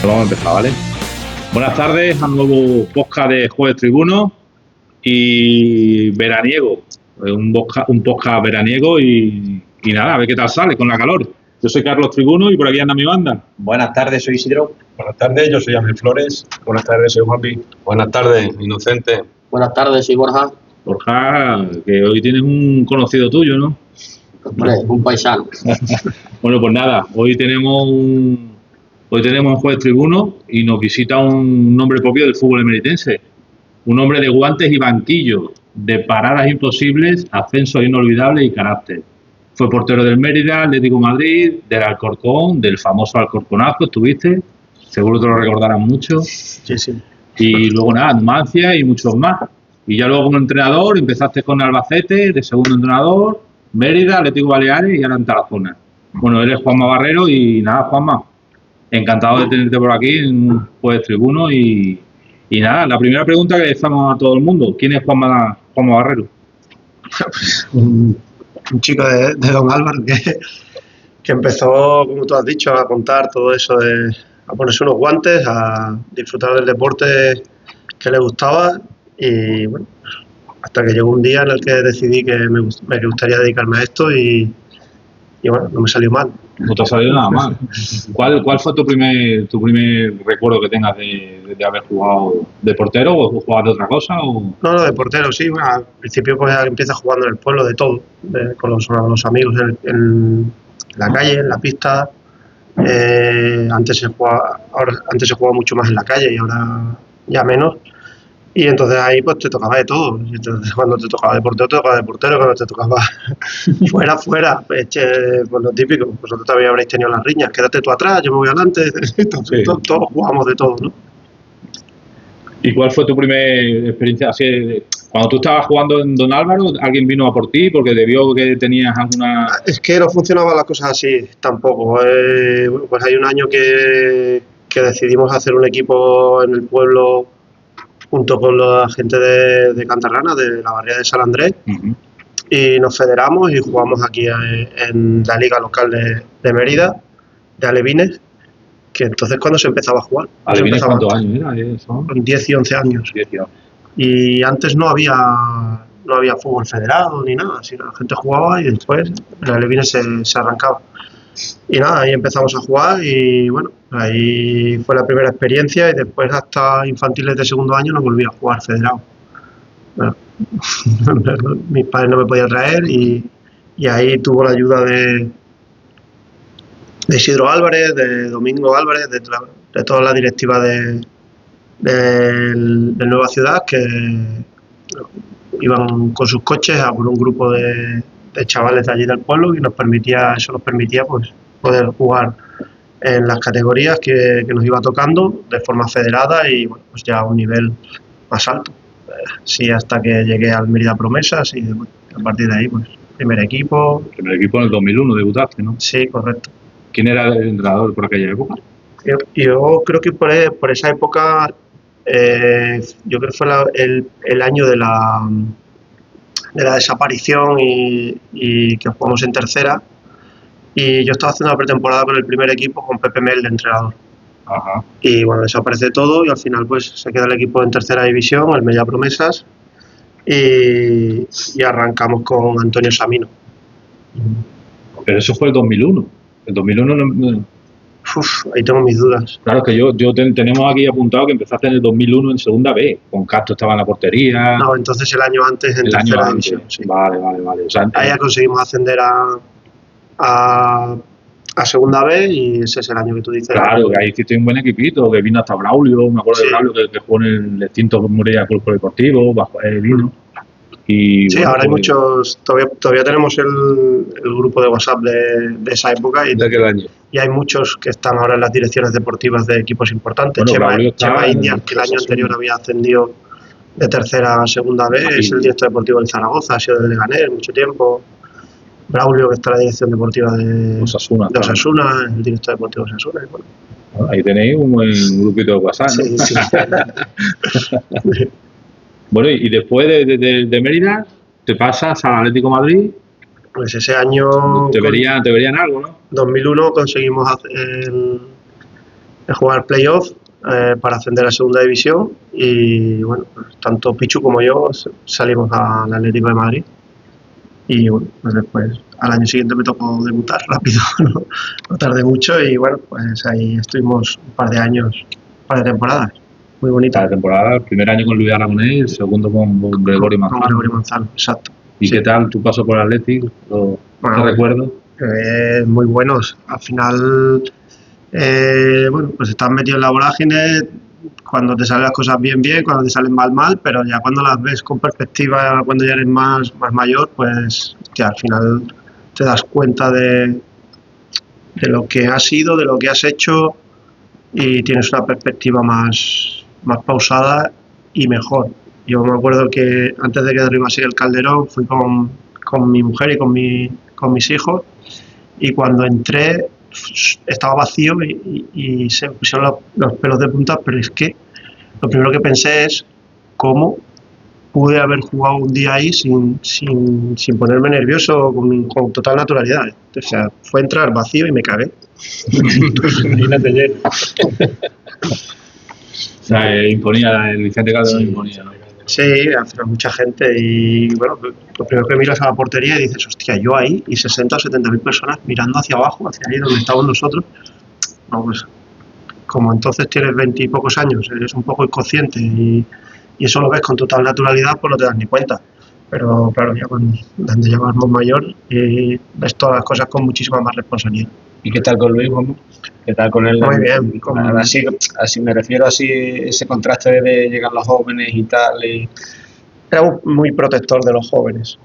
Vamos a empezar, ¿vale? Buenas tardes al nuevo podcast de Jueves Tribuno y veraniego. Un podcast veraniego y nada, a ver qué tal sale con la calor. Yo soy Carlos Tribuno y por aquí anda mi banda. Buenas tardes, soy Isidro. Buenas tardes, yo soy Ángel Flores. Buenas tardes, soy Juanpi. Buenas tardes, Inocente. Buenas tardes, soy Borja. Borja, que hoy tienes un conocido tuyo, ¿no? Hombre, un paisano. Bueno, pues nada, hoy tenemos un Jueves Tribuno y nos visita un nombre propio del fútbol emeritense. Un hombre de guantes y banquillos, de paradas imposibles, ascensos inolvidables y carácter. Fue portero del Mérida, Atlético de Madrid, del Alcorcón, del famoso Alcorconazo, estuviste, seguro te lo recordarán mucho. Sí. Y luego nada, Numancia y muchos más. Y ya luego como entrenador empezaste con Albacete, de segundo entrenador, Mérida, Atlético Baleares y ahora en Tarazona. Bueno, eres Juanma Barrero y nada, Juanma, encantado de tenerte por aquí en Jueves Tribuno y nada, la primera pregunta que le hacemos a todo el mundo, ¿quién es Juanma Barrero? Un chico de Don Álvaro que empezó, como tú has dicho, a contar todo eso, a ponerse unos guantes, a disfrutar del deporte que le gustaba y bueno, hasta que llegó un día en el que decidí que me gustaría dedicarme a esto y bueno, no me salió mal. No te ha salido nada mal. ¿Cuál fue tu primer recuerdo que tengas de haber jugado de portero o jugar de otra cosa? No, de portero, sí. Bueno, al principio pues empiezas jugando en el pueblo de todo, con los amigos en la calle, en la pista. Antes se jugaba mucho más en la calle y ahora ya menos. Y entonces ahí pues te tocaba de todo. Entonces, cuando te tocaba de portero, te tocaba de portero. Cuando te tocaba fuera, pues lo típico. Vosotros todavía habréis tenido las riñas. Quédate tú atrás, yo me voy adelante. Sí. Todos jugamos de todo, ¿no? ¿Y cuál fue tu primera experiencia? Así, cuando tú estabas jugando en Don Álvaro, ¿alguien vino a por ti porque te vio que tenías alguna...? Es que no funcionaban las cosas así tampoco. Bueno, pues hay un año que decidimos hacer un equipo en el pueblo junto con la gente de Cantarrana, de la barriada de San Andrés, y nos federamos y jugamos aquí en la liga local de Mérida, de alevines, que entonces cuando se empezaba a jugar. ¿Alevines cuántos años era eso? 10 y 11 años. 10 y 11. Y antes no había fútbol federado ni nada, así la gente jugaba y después el alevines se arrancaba. Y nada, ahí empezamos a jugar y bueno, ahí fue la primera experiencia y después hasta infantiles de segundo año no volví a jugar federado. Bueno, mis padres no me podían traer y ahí tuvo la ayuda de Isidro Álvarez, de Domingo Álvarez, de toda la directiva de Nueva Ciudad, que iban con sus coches a por un grupo de chavales de allí del pueblo y nos permitía pues poder jugar en las categorías que nos iba tocando de forma federada y bueno, pues ya a un nivel más alto. Sí, hasta que llegué al Mérida Promesas y bueno, a partir de ahí pues primer equipo. Primer equipo en el 2001 debutaste, ¿no? Sí, correcto. ¿Quién era el entrenador por aquella época? Yo creo que por esa época yo creo que fue el año de la desaparición y que jugamos en tercera y yo estaba haciendo la pretemporada con el primer equipo con Pepe Mel de entrenador. Ajá. Y bueno, desaparece todo y al final pues se queda el equipo en tercera división, el Mérida Promesas y arrancamos con Antonio Samino. Pero eso fue el 2001. El 2001 no... Ahí tengo mis dudas. Claro, que tenemos aquí apuntado que empezaste en el 2001 en segunda B, con Castro estaba en la portería. No, entonces el año antes en tercera división. Sí. Vale. O sea, ahí ya conseguimos ascender a segunda B y ese es el año que tú dices. Claro, que ahí hiciste un buen equipito, que vino hasta Braulio, me acuerdo de Braulio que jugó en el extinto Murcia Club Deportivo, vino. Y sí, bueno, ahora hay muchos, todavía tenemos el grupo de WhatsApp de esa época ¿De aquel año? Y hay muchos que están ahora en las direcciones deportivas de equipos importantes. Bueno, Chema Indias, que el año anterior había ascendido de tercera a segunda B, es el director deportivo de Zaragoza, ha sido de Leganés mucho tiempo. Braulio, que está en la dirección deportiva de Osasuna, el director deportivo de Osasuna. Y bueno. Ahí tenéis un buen grupito de WhatsApp, ¿no? Sí. Bueno, y después de Mérida, te pasas al Atlético de Madrid. Pues ese año... Te verían algo, ¿no? 2001 conseguimos jugar playoff para ascender a segunda división y bueno, pues, tanto Pichu como yo salimos al Atlético de Madrid y bueno, pues después al año siguiente me tocó debutar rápido, no tardé mucho y bueno, pues ahí estuvimos un par de años, un par de temporadas, muy bonita. La temporada, el primer año con Luis Aragonés y el segundo con Gregorio Con Manzano. Gregorio Manzano, exacto. ¿Y Sí. qué tal tu paso por el Atlético? Bueno, ¿Te recuerdo? Muy buenos. Al final, bueno, pues estás metido en la vorágine, cuando te salen las cosas bien, cuando te salen mal, pero ya cuando las ves con perspectiva, cuando ya eres más mayor, pues hostia, al final te das cuenta de lo que has sido, de lo que has hecho y tienes una perspectiva más pausada y mejor. Yo me acuerdo que antes de que derribase el Calderón fui con mi mujer y con mis hijos y cuando entré estaba vacío y se pusieron los pelos de punta, pero es que lo primero que pensé es cómo pude haber jugado un día ahí sin ponerme nervioso, con total naturalidad. O sea, fue entrar vacío y me cagué. Imagínate lleno. O sea, imponía, el Vicente Calderón imponía, ¿no? Sí, al final mucha gente y bueno, lo primero que miras a la portería y dices, hostia, yo ahí y 60 o 70 mil personas mirando hacia abajo, hacia ahí donde estábamos nosotros. No, pues, como entonces tienes 20 y pocos años, eres un poco inconsciente y eso lo ves con total naturalidad, pues no te das ni cuenta. Pero claro, ya cuando ya vas más mayor y ves todas las cosas con muchísima más responsabilidad. ¿Y qué tal con Luis, Juanma? ¿Qué tal con él? Muy bien. Así me refiero así ese contraste de llegar los jóvenes y tal. Era muy protector de los jóvenes,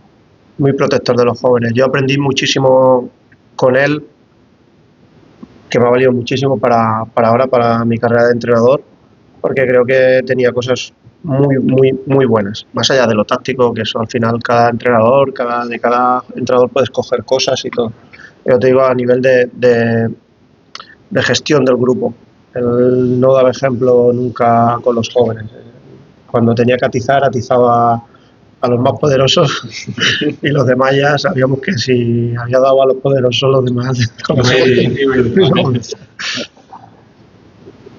muy protector de los jóvenes. Yo aprendí muchísimo con él, que me ha valido muchísimo para ahora, para mi carrera de entrenador, porque creo que tenía cosas muy buenas, más allá de lo táctico, que eso al final cada entrenador, de cada entrenador puedes coger cosas y todo. Yo te digo a nivel de gestión del grupo. Él no daba ejemplo nunca con los jóvenes. Cuando tenía que atizaba a los más poderosos y los demás ya sabíamos que si había dado a los poderosos, los demás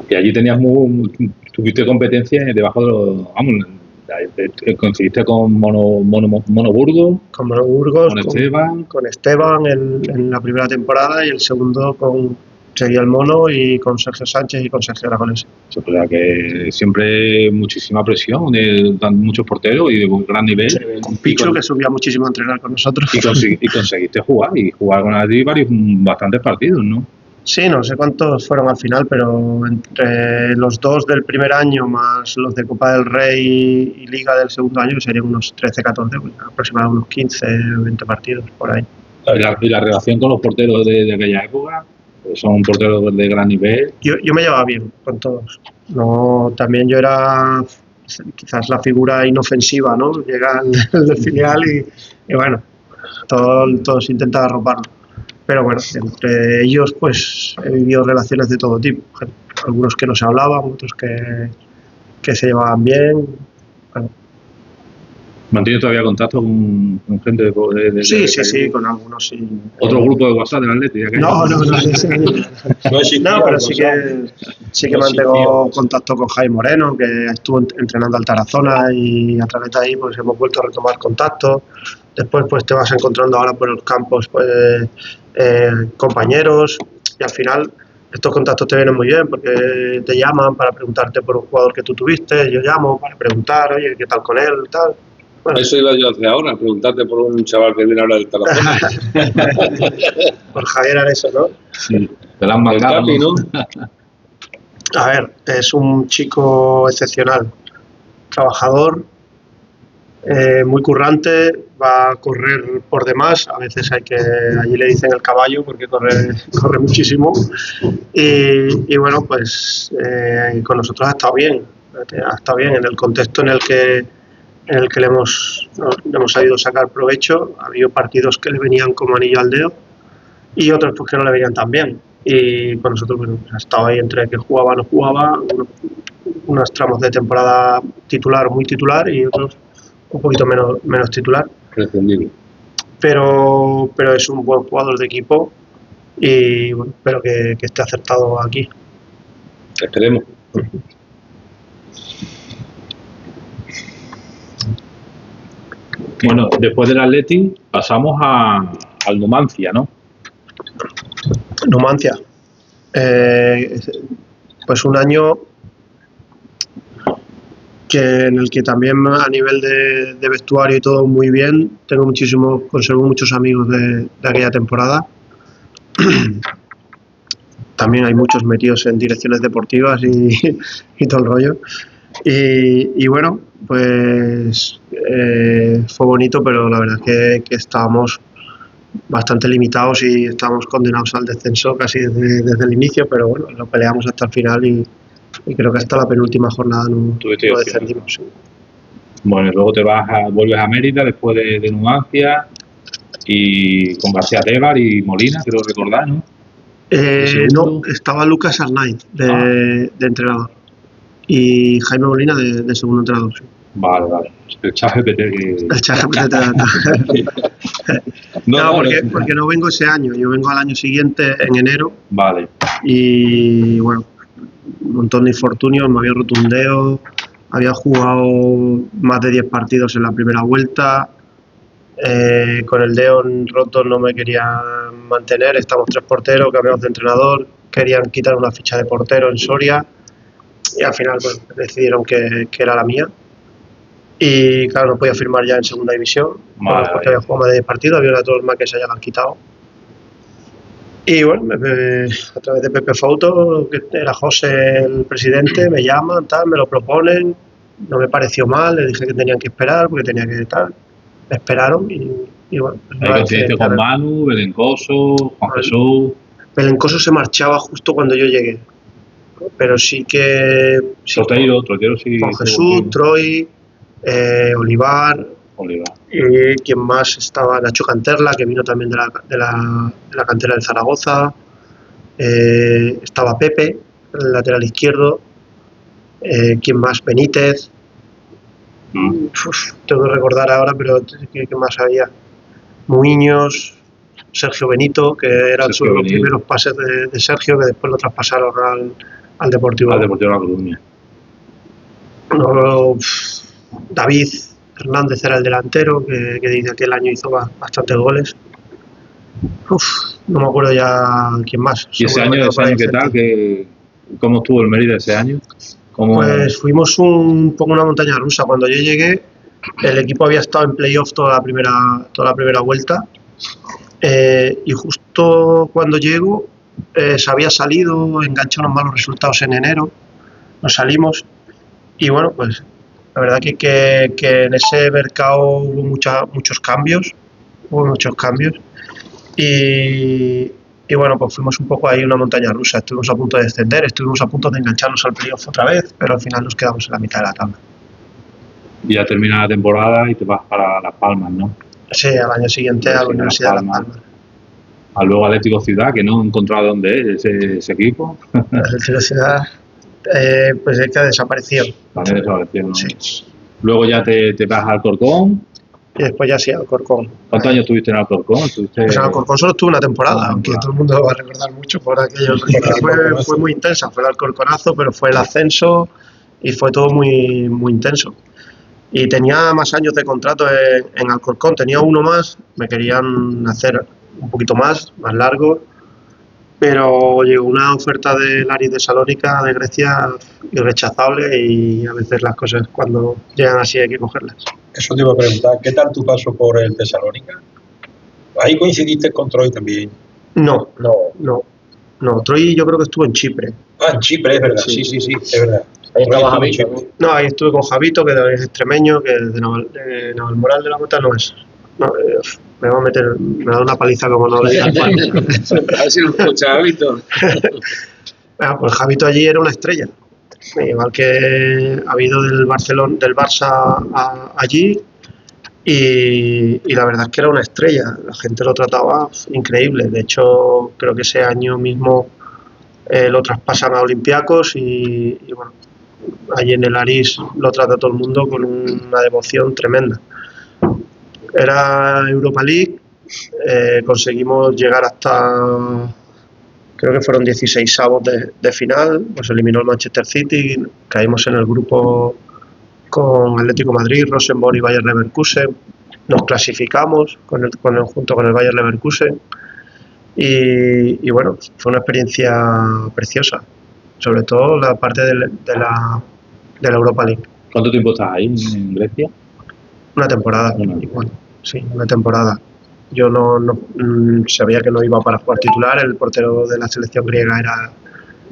Y allí tenías tuviste competencia debajo de los, vamos, conseguiste con Monoburgo, con Monoburgos, con con Esteban en la primera temporada y el segundo seguía el Mono y con Sergio Sánchez y con Sergio Aragonés. O sea que siempre muchísima presión, muchos porteros y de gran nivel. Con Pichu, que subía muchísimo a entrenar con nosotros. Y conseguiste jugar con Adri bastantes partidos, ¿no? Sí, no sé cuántos fueron al final, pero entre los dos del primer año más los de Copa del Rey y Liga del segundo año serían unos 13, 14, aproximadamente unos 15, 20 partidos por ahí. Y la relación con los porteros de aquella época, son porteros de gran nivel. Yo me llevaba bien con todos. No, también yo era quizás la figura inofensiva, ¿no? Llega el del filial y bueno, todos intentan arroparlo. Pero bueno, entre ellos pues he vivido relaciones de todo tipo. Algunos que no se hablaban, otros que se llevaban bien. Bueno. ¿Mantienes todavía contacto con gente de Sí, con algunos sí. ¿Otro grupo de WhatsApp del Atleti? No, pero sí que mantengo contacto con Jaime Moreno, que estuvo entrenando al Tarazona y a través de ahí pues hemos vuelto a retomar contacto. Después pues te vas encontrando ahora por los campos pues compañeros y al final estos contactos te vienen muy bien porque te llaman para preguntarte por un jugador que tú tuviste, yo llamo para preguntar, oye, ¿qué tal con él? Tal. Bueno. Eso iba yo hacia ahora, preguntarte por un chaval que viene ahora del Tarazona. Por Javier Areso, ¿no? Sí, te la han mandado, ¿no? A ver, es un chico excepcional, trabajador, muy currante, va a correr por demás, a veces allí le dicen el caballo porque corre muchísimo y bueno, pues con nosotros ha estado bien en el contexto en el que le hemos sabido sacar provecho. Ha habido partidos que le venían como anillo al dedo y otros pues que no le venían tan bien y con nosotros bueno, ha estado ahí entre que jugaba no jugaba, unos tramos de temporada muy titular y otros un poquito menos titular, pero es un buen jugador de equipo y bueno, espero que esté acertado aquí. Esperemos. Bueno, después del Athletic pasamos al Numancia, ¿no? Numancia. Pues un año en el que también a nivel de vestuario y todo muy bien. Conservo muchos amigos de aquella temporada. También hay muchos metidos en direcciones deportivas y todo el rollo. Y bueno, pues fue bonito, pero la verdad es que estábamos bastante limitados y estábamos condenados al descenso casi desde el inicio, pero bueno, lo peleamos hasta el final y creo que hasta la penúltima jornada no descendimos. Sí. Bueno, y luego vuelves a Mérida después de Numancia y con García Tebar y Molina, creo recordar, ¿no? No, estaba Lucas Arnaiz de entrenador y Jaime Molina de segundo entrenador. Sí. Vale. El ChatGPT El ChatGPT porque no vengo ese año, yo vengo al año siguiente en enero. Vale. Y bueno, un montón de infortunios, me había roto un dedo, había jugado más de 10 partidos en la primera vuelta, con el dedo roto no me querían mantener, estamos 3 porteros, cambiamos de entrenador, querían quitar una ficha de portero en Soria y al final pues, decidieron que era la mía. Y claro, no podía firmar ya en segunda división, porque había jugado más de 10 partidos, había una torma que se hayan quitado. Y bueno, a través de Pepe Fouto, que era José el presidente, me llaman, me lo proponen, no me pareció mal, le dije que tenían que esperar, porque tenía que tal. Me esperaron y bueno. Ahí coincidiste con Manu, Belencoso, Juan Jesús. Belencoso se marchaba justo cuando yo llegué, pero sí que... Troteiro sí. Juan Jesús, Troy... Olivar, y quien más estaba, Nacho Canterla, que vino también de la cantera del Zaragoza, estaba Pepe, el lateral izquierdo, quien más, Benítez, tengo que recordar ahora, pero ¿qué más había? Muiños, Sergio Benito, que eran los primeros pases de Sergio, que después lo traspasaron al Deportivo. Al Deportivo de La Coruña. No, David Hernández era el delantero, que desde aquel año hizo bastantes goles. No me acuerdo ya quién más. ¿Y ese año qué tal? ¿Cómo estuvo el Mérida ese año? Pues fuimos un poco una montaña rusa. Cuando yo llegué, el equipo había estado en playoff toda la primera vuelta. Y justo cuando llego, se había salido, enganchó unos malos resultados en enero. Nos salimos y bueno, pues la verdad que en ese mercado hubo muchos cambios y bueno, pues fuimos un poco ahí una montaña rusa, estuvimos a punto de descender, estuvimos a punto de engancharnos al playoff otra vez, pero al final nos quedamos en la mitad de la tabla. Y ya termina la temporada y te vas para Las Palmas, ¿no? Sí, al año siguiente a la Universidad de Las Palmas. Luego Atlético Ciudad, que no he encontrado dónde es ese equipo. Atlético Ciudad... pues es que ha desaparecido. También desapareció, ¿no? Sí. Luego ya te vas al Alcorcón. Y después ya sí, al Alcorcón. ¿Cuántos años estuviste en Alcorcón? Pues en Alcorcón solo estuve una temporada, aunque todo el mundo lo va a recordar mucho por aquello. Fue muy intensa, fue el Alcorconazo, pero fue el ascenso y fue todo muy, muy intenso. Y tenía más años de contrato en Alcorcón, tenía uno más, me querían hacer un poquito más largo. Pero llegó una oferta del Aris de Salónica de Grecia irrechazable y a veces las cosas cuando llegan así hay que cogerlas. Eso te iba a preguntar, ¿qué tal tu paso por el Tesalónica? Ahí coincidiste con Troy también. No, Troy yo creo que estuvo en Chipre. En Chipre, es verdad, sí, es verdad. Ahí estaba Javito. No, ahí estuve con Javito, que es extremeño, que de Navalmoral de la Mota no es. No, me va a una paliza como no le diga. A ver si lo escucha Javito. Pues Javito allí era una estrella. Igual que ha habido del Barça allí. Y la verdad es que era una estrella. La gente lo trataba increíble. De hecho, creo que ese año mismo lo traspasan a Olympiacos y bueno, allí en el Aris lo trata todo el mundo con una devoción tremenda. Era Europa League, conseguimos llegar hasta creo que fueron 16avos de final, nos eliminó el Manchester City, caímos en el grupo con Atlético Madrid, Rosenborg y Bayer Leverkusen, nos clasificamos junto con el Bayer Leverkusen y bueno, fue una experiencia preciosa, sobre todo la parte de la Europa League. ¿Cuánto tiempo estás ahí en Grecia? Una temporada, igual, sí, una temporada. Yo no sabía que no iba para jugar titular, el portero de la selección griega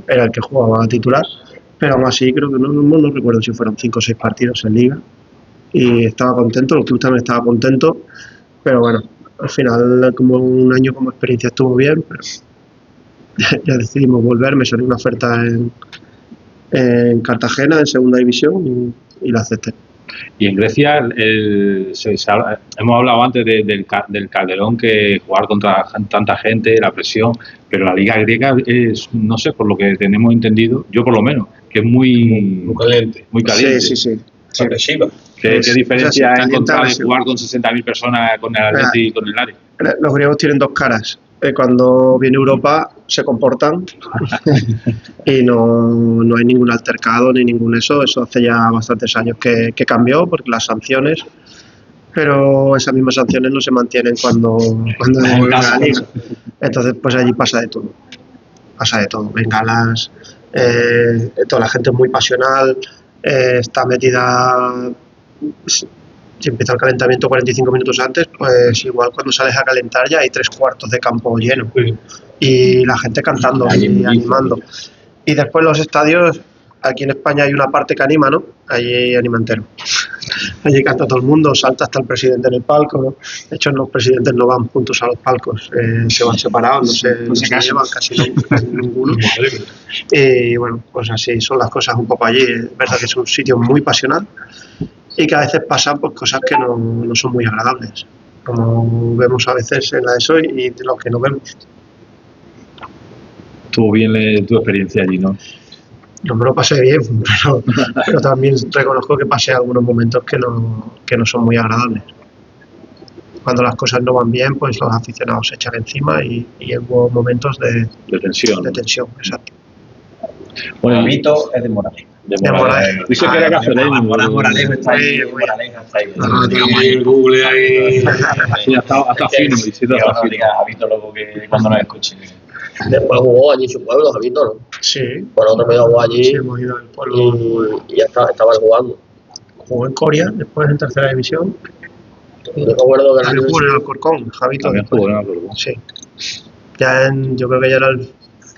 era el que jugaba titular, pero aún así creo que no recuerdo si fueron 5 o 6 partidos en Liga y estaba contento, el club también estaba contento, pero bueno, al final como un año como experiencia estuvo bien, pero ya decidimos volver, me salió una oferta en Cartagena, en segunda división y la acepté. Y en Grecia hemos hablado antes del Calderón, que jugar contra tanta gente, la presión, pero la liga griega es, no sé, por lo que tenemos entendido, yo por lo menos, que es muy caliente. Muy caliente. Sí. Agresiva. ¿Qué diferencia caliente, encontrar de agresiva. jugar con 60.000 personas con el Atleti y con el Ares? Los griegos tienen dos caras. Cuando viene Europa se comportan y no hay ningún altercado ni ningún eso hace ya bastantes años que cambió porque las sanciones, pero esas mismas sanciones no se mantienen cuando vuelve a la liga. Entonces pues allí pasa de todo, bengalas, toda la gente es muy pasional, está metida. Si empieza el calentamiento 45 minutos antes, pues igual cuando sales a calentar ya hay 3/4 de campo lleno y la gente cantando y animando. Y después los estadios, aquí en España hay una parte que anima, ¿no? Allí anima entero. Allí canta todo el mundo, salta hasta el presidente en el palco, ¿no? De hecho los presidentes no van juntos a los palcos, se van separados, no se llevan casi ninguno. Y bueno, pues así son las cosas un poco allí. Es verdad que es un sitio muy pasional y que a veces pasan pues, cosas que no son muy agradables, como vemos a veces en la ESO y de lo que no vemos. Estuvo bien tu experiencia allí, ¿no? Yo me lo pasé bien, pero también reconozco que pasé algunos momentos que no son muy agradables. Cuando las cosas no van bien, pues los aficionados se echan encima y hubo momentos de tensión. De tensión, exacto. Bueno, Habito es de Moraleja. De Moraleja. Dice que era cacereño. Moraleja está ahí. Sí, muy Moraleja está ahí. No, Digamos ahí el Google ahí. Sí, hasta fino. Y sí, Que está no fino. digas Habito luego que cuando nos escuche. Después jugó allí en su pueblo, Javito, ¿no? Sí, Por otro medio jugó allí sí, hemos ido al pueblo. y ya estaba jugando. Jugó en Coria, después en tercera división. Yo recuerdo que También jugó en el Alcorcón, Javito. También jugó en Alcorcón. Sí. Yo creo que ya era el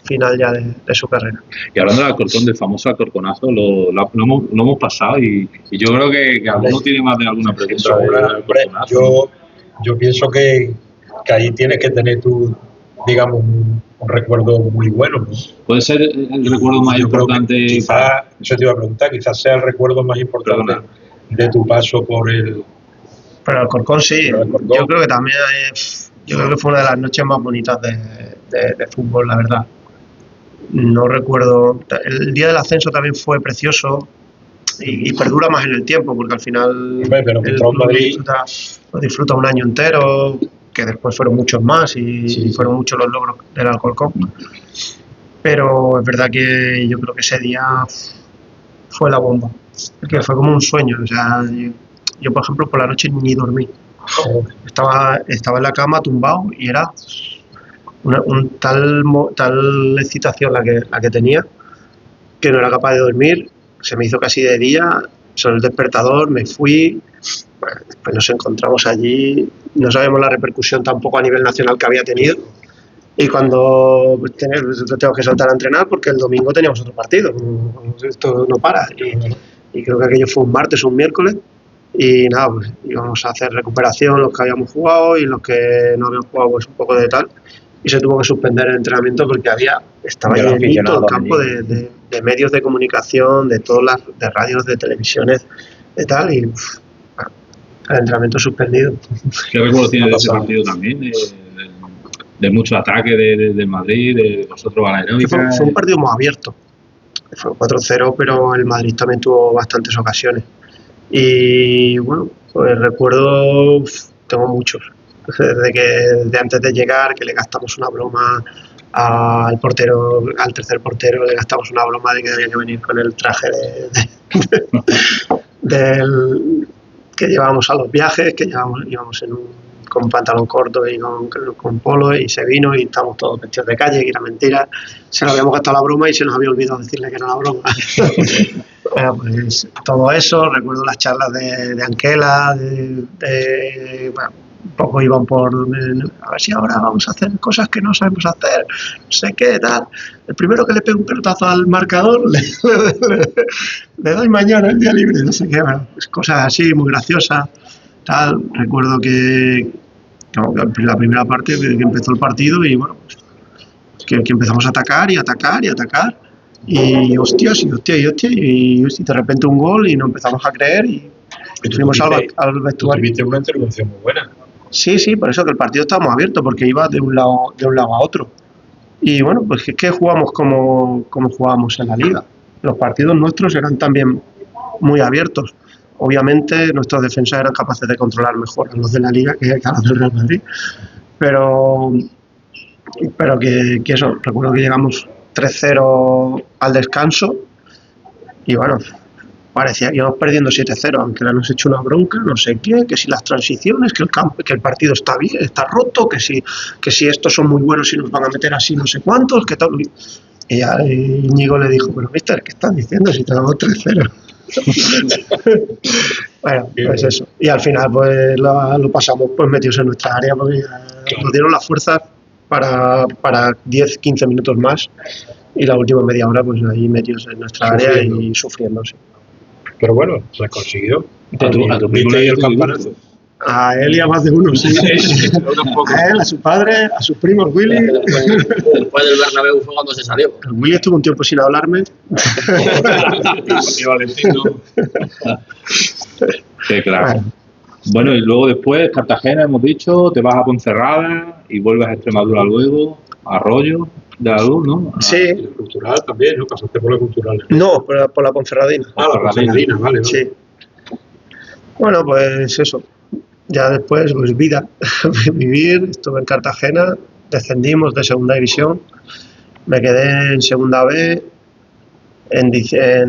final ya de su carrera. Y hablando del Alcorcón, del famoso Alcorconazo, lo hemos pasado y yo creo que alguno tiene más de alguna pregunta. Eso, del hombre, Alcorconazo. yo pienso que ahí tienes que tener tú, digamos, un recuerdo muy bueno, ¿no? Puede ser el recuerdo más Yo creo que importante. quizás, eso te iba a preguntar, quizás sea el recuerdo más importante Perdona. de tu paso por el... Pero el Alcorcón sí, Pero Alcorcón. yo creo que también yo creo que fue una de las noches más bonitas de fútbol, la verdad. No recuerdo, el día del ascenso también fue precioso y perdura más en el tiempo, porque al final Hombre, pero el contra un club Madrid- lo disfruta un año entero, que después fueron muchos más y fueron muchos los logros del Alcorcón. Pero es verdad que yo creo que ese día fue la bomba, que fue como un sueño. O sea, yo por ejemplo por la noche ni dormí. Estaba en la cama tumbado y era tal excitación la que tenía que no era capaz de dormir. Se me hizo casi de día, sonó el despertador, me fui. Bueno, después nos encontramos allí, no sabemos la repercusión tampoco a nivel nacional que había tenido. Y cuando tengo que saltar a entrenar porque el domingo teníamos otro partido, esto no para. Y creo que aquello fue un martes o un miércoles. Y nada, pues íbamos a hacer recuperación los que habíamos jugado y los que no habíamos jugado pues un poco de tal. Y se tuvo que suspender el entrenamiento porque estaba De los llenito el aficionados campo allí. de medios de comunicación, de todas las de radios, de televisiones, de tal. Y bueno, el entrenamiento suspendido. ¿Qué recuerdo tiene de ese pasado. partido también? De mucho ataque de Madrid, de vosotros a la aeróbica. Fue un partido muy abierto. Fue 4-0, pero el Madrid también tuvo bastantes ocasiones. Y bueno, pues recuerdo, tengo muchos. Desde antes de llegar, que le gastamos una broma al portero, al tercer portero le gastamos una broma de que había que venir con el traje del que llevábamos a los viajes, que íbamos con pantalón corto y con polo, y se vino y estábamos todos vestidos de calle, que era mentira. Se lo habíamos gastado la broma y se nos había olvidado decirle que era la broma. Bueno, pues todo eso, recuerdo las charlas de Anquela, bueno, un poco iban por a ver si ahora vamos a hacer cosas que no sabemos hacer, no sé qué, tal. El primero que le pegue un pelotazo al marcador le doy mañana el día libre, no sé qué, bueno, pues cosas así muy graciosas, tal. Recuerdo que la primera parte que empezó el partido y bueno, pues, que empezamos a atacar y atacar y atacar y hostias y de repente un gol y nos empezamos a creer y fuimos al vestuario. Tuviste una intervención muy buena. Sí, por eso que el partido estaba muy abierto, porque iba de un lado a otro. Y bueno, pues es que jugamos como jugábamos en la liga. Los partidos nuestros eran también muy abiertos. Obviamente nuestros defensas eran capaces de controlar mejor a los de la liga que a los del Real Madrid. Pero que eso, recuerdo que llegamos 3-0 al descanso y bueno, parecía que íbamos perdiendo 7-0, aunque le hemos hecho una bronca, no sé qué, que si las transiciones, que el partido está bien, está roto, que si estos son muy buenos y nos van a meter así no sé cuántos, que tal. Y ya Íñigo le dijo, pero mister, ¿qué estás diciendo si te damos 3-0? Bueno, pues eso. Y al final pues lo pasamos pues metidos en nuestra área, porque nos dieron las fuerzas para 10-15 minutos más, y la última media hora pues ahí metidos en nuestra área y sufriendo, sí. Pero bueno, se ha conseguido. A tu primo ¿Viste le el dio campanazo? A él y a más de uno, sí. A él, a su padre, a sus primos, Willy. Después del Bernabéu fue cuando se salió. El Willy estuvo un tiempo sin hablarme. Y Valentino. Qué claro. Bueno, y luego después Cartagena, hemos dicho, te vas a Ponferrada y vuelves a Extremadura luego, a Arroyo de la Luz, ¿no? Sí. Y la cultural también, ¿no? Pasaste por la cultural. No, por la Ponferradina. Ah, la Ponferradina, vale. Sí. Bueno, pues eso. Ya después, pues vida. Vivir, estuve en Cartagena, descendimos de segunda división, me quedé en segunda B. En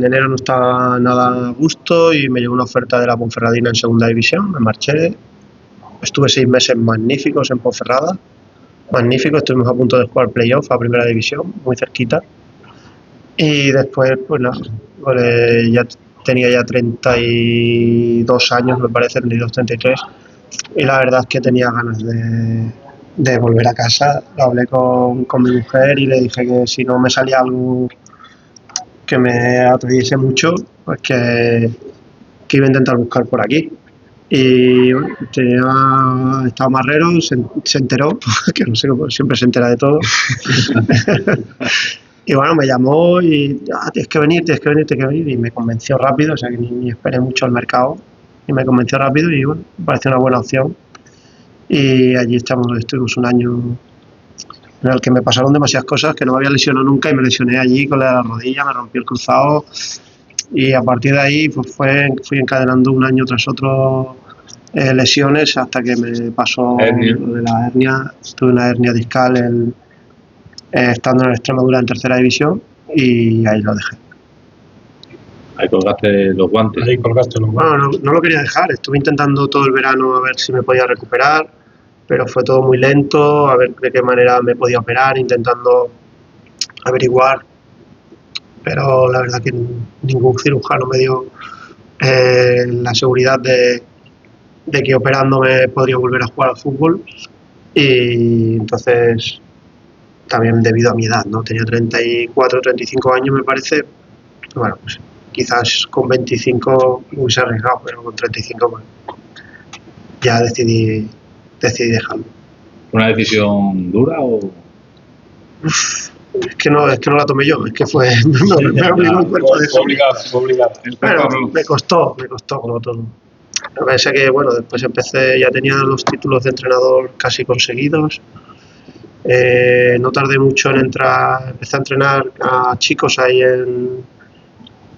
enero no estaba nada a gusto y me llegó una oferta de la Ponferradina en segunda división, me marché, estuve 6 meses magníficos en Ponferrada, magnífico, estuvimos a punto de jugar playoff a primera división, muy cerquita, y después pues nada, pues, ya tenía ya 32 años, me parece, 32, 33, y la verdad es que tenía ganas de volver a casa. Lo hablé con mi mujer y le dije que si no me salía algo que me atrayese mucho, pues que iba a intentar buscar por aquí. Y bueno, estaba Marrero, se enteró, que no sé, siempre se entera de todo. Y bueno, me llamó y tienes que venir, y me convenció rápido, o sea que ni esperé mucho al mercado, y me convenció rápido y bueno, me pareció una buena opción. Y allí estuvimos un año en el que me pasaron demasiadas cosas, que no me había lesionado nunca y me lesioné allí con la rodilla, me rompí el cruzado y a partir de ahí pues fui encadenando un año tras otro lesiones hasta que me pasó lo de la hernia. Tuve una hernia discal estando en Extremadura en tercera división y ahí lo dejé. Ahí colgaste los guantes. Ahí colgaste los guantes. Bueno, no lo quería dejar, estuve intentando todo el verano a ver si me podía recuperar, pero fue todo muy lento, a ver de qué manera me podía operar, intentando averiguar, pero la verdad que ningún cirujano me dio la seguridad de que operándome podría volver a jugar al fútbol, y entonces también debido a mi edad, ¿no? Tenía 34, 35 años me parece, bueno, pues quizás con 25 me hubiese arriesgado, pero con 35 bueno, ya decidí dejarlo. ¿Una decisión dura o...? Es que no la tomé yo, es que fue me obligó el cuerpo a dejarlo. Fue obligado. Bueno, me costó como todo. Pensé que bueno, después ya tenía los títulos de entrenador casi conseguidos. No tardé mucho en entrar, empecé a entrenar a chicos ahí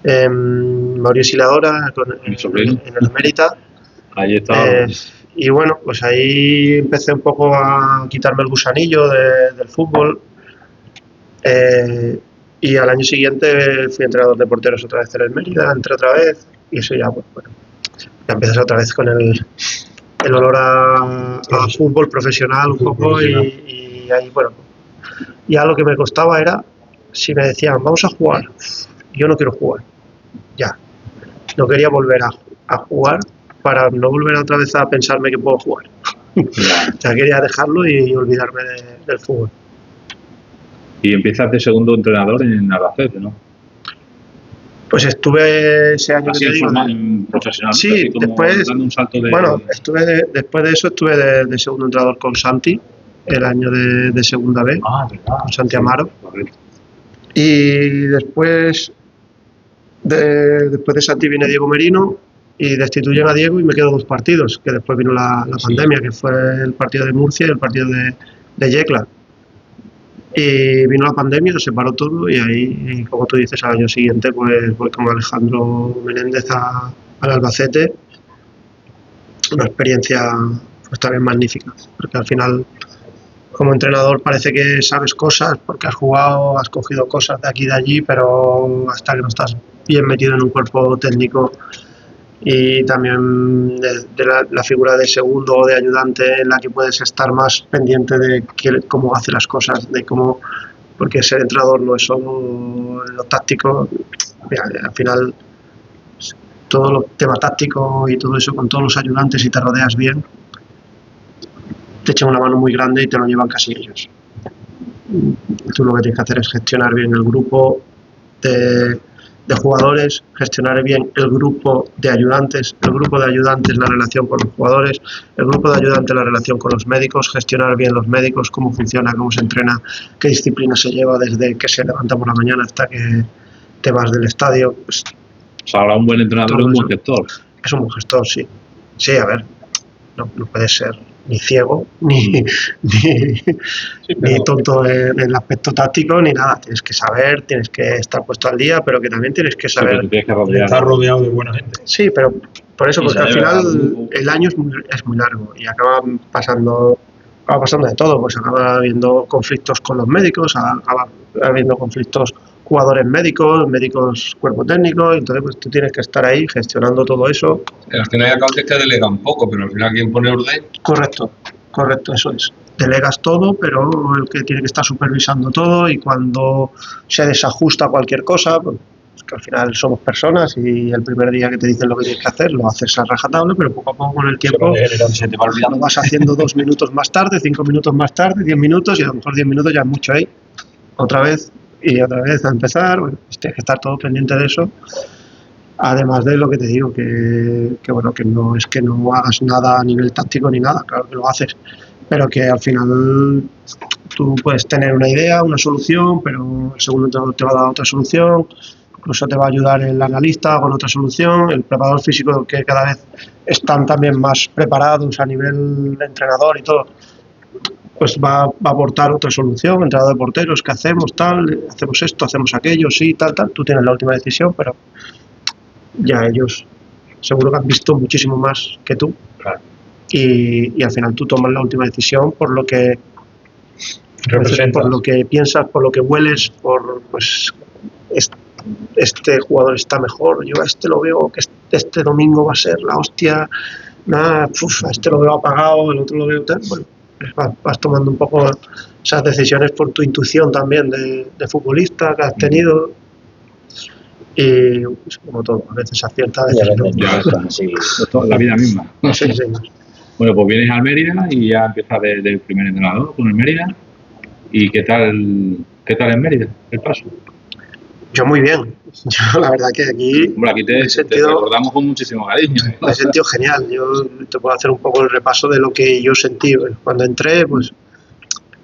en Mauricio Siladora, en el Emérita. Ahí estaba. Y bueno, pues ahí empecé un poco a quitarme el gusanillo del fútbol. Y al año siguiente fui entrenador de porteros otra vez en el Mérida, entré otra vez, y eso ya, pues, bueno, ya empiezas otra vez con el olor a fútbol profesional un poco, y ahí, bueno, ya lo que me costaba era, si me decían, vamos a jugar, yo no quiero jugar, ya, no quería volver a jugar para no volver otra vez a pensarme que puedo jugar. Ya quería dejarlo y olvidarme del fútbol. Y empiezas de segundo entrenador en Albacete, ¿no? Pues estuve ese año Así que te digo. profesional. Sí, así como después, dando un salto de... bueno, después de eso estuve de segundo entrenador con Santi, el año de segunda B, verdad. con Santi Amaro. Correcto. Y después de Santi viene Diego Merino y destituyen a Diego y me quedo 2 partidos, que después vino la pandemia, que fue el partido de Murcia y el partido de Yecla. Y vino la pandemia, lo separó todo y ahí, como tú dices, al año siguiente pues voy con Alejandro Menéndez al Albacete. Una experiencia pues también magnífica, porque al final como entrenador parece que sabes cosas porque has jugado, has cogido cosas de aquí y de allí, pero hasta que no estás bien metido en un cuerpo técnico y también de la figura de segundo o de ayudante en la que puedes estar más pendiente de cómo hace las cosas, de cómo, porque ser entrenador no es solo lo táctico, al final todo lo tema táctico y todo eso con todos los ayudantes, si te rodeas bien, te echan una mano muy grande y te lo llevan casi ellos. Tú lo que tienes que hacer es gestionar bien el grupo de jugadores, gestionar bien el grupo de ayudantes, la relación con los jugadores, el grupo de ayudantes, la relación con los médicos, gestionar bien los médicos, cómo funciona, cómo se entrena, qué disciplina se lleva desde que se levanta por la mañana hasta que te vas del estadio. Pues, o sea, ahora un buen entrenador es un buen gestor. Es un buen gestor, sí. Sí, a ver, no puede ser ni ciego, ni tonto en el aspecto táctico, ni nada. Tienes que saber, tienes que estar puesto al día, pero que también tienes que saber... Sí, tienes que Estar rodeado de buena gente. Sí, pero por eso, porque al final el año es muy largo y acaba pasando de todo. Pues acaba habiendo conflictos con los médicos, acaba habiendo conflictos jugadores médicos, cuerpo técnico, entonces pues tú tienes que estar ahí gestionando todo eso. Al final y al cabo tienes que delegar un poco, pero al final quien pone orden... Correcto, eso es. Delegas todo, pero el que tiene que estar supervisando todo y cuando se desajusta cualquier cosa, pues que al final somos personas y el primer día que te dicen lo que tienes que hacer lo haces a rajatabla, pero poco a poco con el tiempo Se te va olvidando. lo vas haciendo 2 minutos más tarde, 5 minutos más tarde, 10 minutos y a lo mejor 10 minutos ya es mucho ahí. Otra vez a empezar, bueno, pues tienes que estar todo pendiente de eso. Además de lo que te digo, que bueno, que no es que no hagas nada a nivel táctico ni nada, claro que lo haces, pero que al final tú puedes tener una idea, una solución, pero el segundo entrenador te va a dar otra solución, incluso te va a ayudar el analista con otra solución, el preparador físico, que cada vez están también más preparados a nivel de entrenador y todo, pues va a aportar otra solución, entrenador de porteros, ¿qué hacemos? Hacemos esto, hacemos aquello, sí, tal, tú tienes la última decisión, pero ya ellos seguro que han visto muchísimo más que tú. Claro. Y al final tú tomas la última decisión por lo que Representa. por lo que piensas, por lo que hueles, por pues este jugador está mejor, yo a este lo veo que este domingo va a ser la hostia, a este lo veo apagado, el otro lo veo tal, bueno, vas tomando un poco esas decisiones por tu intuición también de futbolista que has tenido. Y pues, como todo, a veces acierta, a veces no. La vida misma. Sí. Bueno, pues vienes al Mérida y ya empiezas del primer entrenador con el Mérida. ¿Y qué tal en Mérida, el paso? Yo muy bien. Yo la verdad que aquí... Hombre, aquí te recordamos con muchísimo cariño. Me he sentido genial. Yo te puedo hacer un poco el repaso de lo que yo sentí. Cuando entré, pues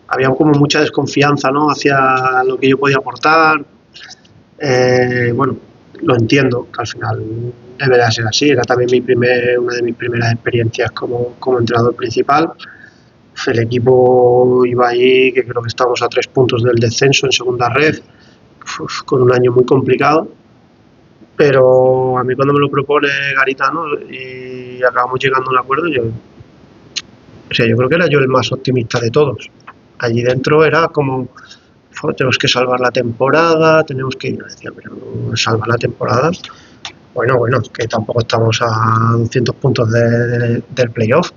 había como mucha desconfianza, ¿no?, hacia lo que yo podía aportar. Bueno, lo entiendo, que al final debería ser así. Era también una de mis primeras experiencias como entrenador principal. El equipo iba ahí, que creo que estábamos a 3 puntos del descenso en segunda red, con un año muy complicado. Pero a mí cuando me lo propone Garitano y acabamos llegando a un acuerdo, yo creo que era yo el más optimista de todos. Allí dentro era como, tenemos que salvar la temporada, tenemos que... Yo decía, pero salvar la temporada... Bueno, que tampoco estamos a 200 puntos del playoff,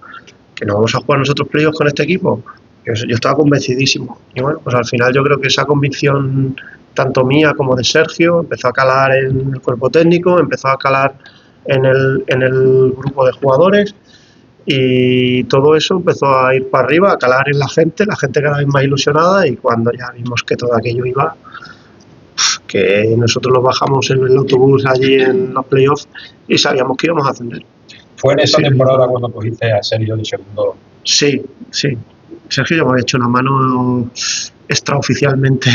que no vamos a jugar nosotros playoff con este equipo. Yo estaba convencidísimo. Y bueno, pues al final yo creo que esa convicción, tanto mía como de Sergio, empezó a calar en el cuerpo técnico, empezó a calar en el grupo de jugadores, y todo eso empezó a ir para arriba, a calar en la gente cada vez más ilusionada, y cuando ya vimos que todo aquello iba, que nosotros lo bajamos en el autobús allí en los playoffs y sabíamos que íbamos a ascender. ¿Fue en esa Sí. temporada cuando cogiste a Sergio de segundo? Sí. Sergio ya me había hecho una mano extraoficialmente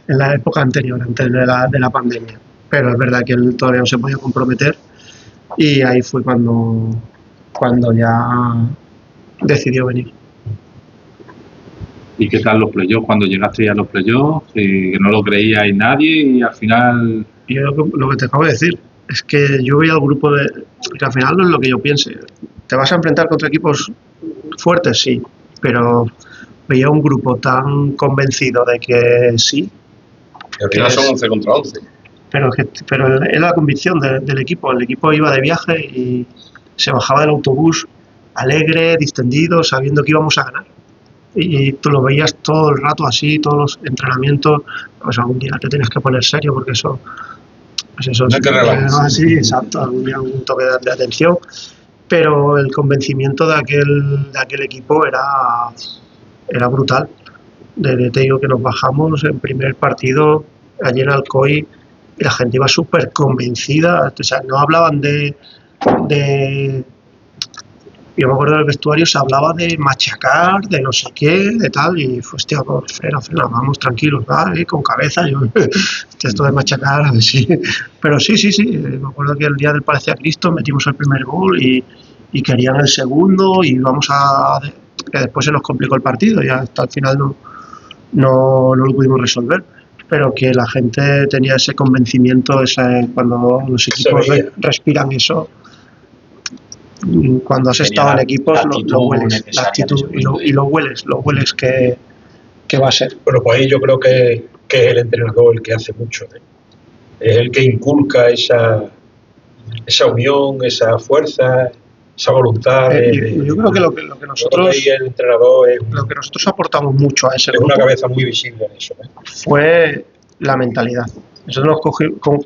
en la época anterior, antes de la pandemia. Pero es verdad que él todavía no se podía comprometer, y ahí fue cuando ya decidió venir. ¿Y qué tal los playoffs? Cuando llegaste ya a los playoffs, que no lo creía en nadie y al final... Y yo lo que te acabo de decir es que yo veía al grupo que al final no es lo que yo piense. Te vas a enfrentar contra equipos fuertes, sí, pero veía un grupo tan convencido de que sí, Al final son 11 contra 11. pero era la convicción del equipo. El equipo iba de viaje y se bajaba del autobús alegre, distendido, sabiendo que íbamos a ganar. Y tú lo veías todo el rato así, todos los entrenamientos. Pues algún día te tienes que poner serio, porque eso No hay que relajarse. así, exacto, algún día un toque de atención. Pero el convencimiento de aquel equipo era brutal. Te digo que nos bajamos en primer partido allí en Alcoy y la gente iba súper convencida. O sea, no hablaban de... Yo me acuerdo del vestuario, se hablaba de machacar, de no sé qué, de tal, y fue, hostia, frena, vamos tranquilos, va, con cabeza. Yo, hostia, esto de machacar, a ver si... Pero sí, me acuerdo que el día del Parecía Cristo metimos el primer gol y querían el segundo, y que después se nos complicó el partido, y hasta el final no lo pudimos resolver. Pero que la gente tenía ese convencimiento, cuando los equipos respiran eso. Cuando has estado en equipos lo hueles, la actitud, y lo hueles que va a ser. Bueno, pues ahí yo creo que es el entrenador el que hace mucho, ¿eh? Es el que inculca esa unión, esa fuerza, esa voluntad. Yo creo que lo que nosotros, ahí el entrenador lo que nosotros aportamos mucho a ese es grupo una cabeza muy visible en eso, ¿eh? fue la mentalidad. Nosotros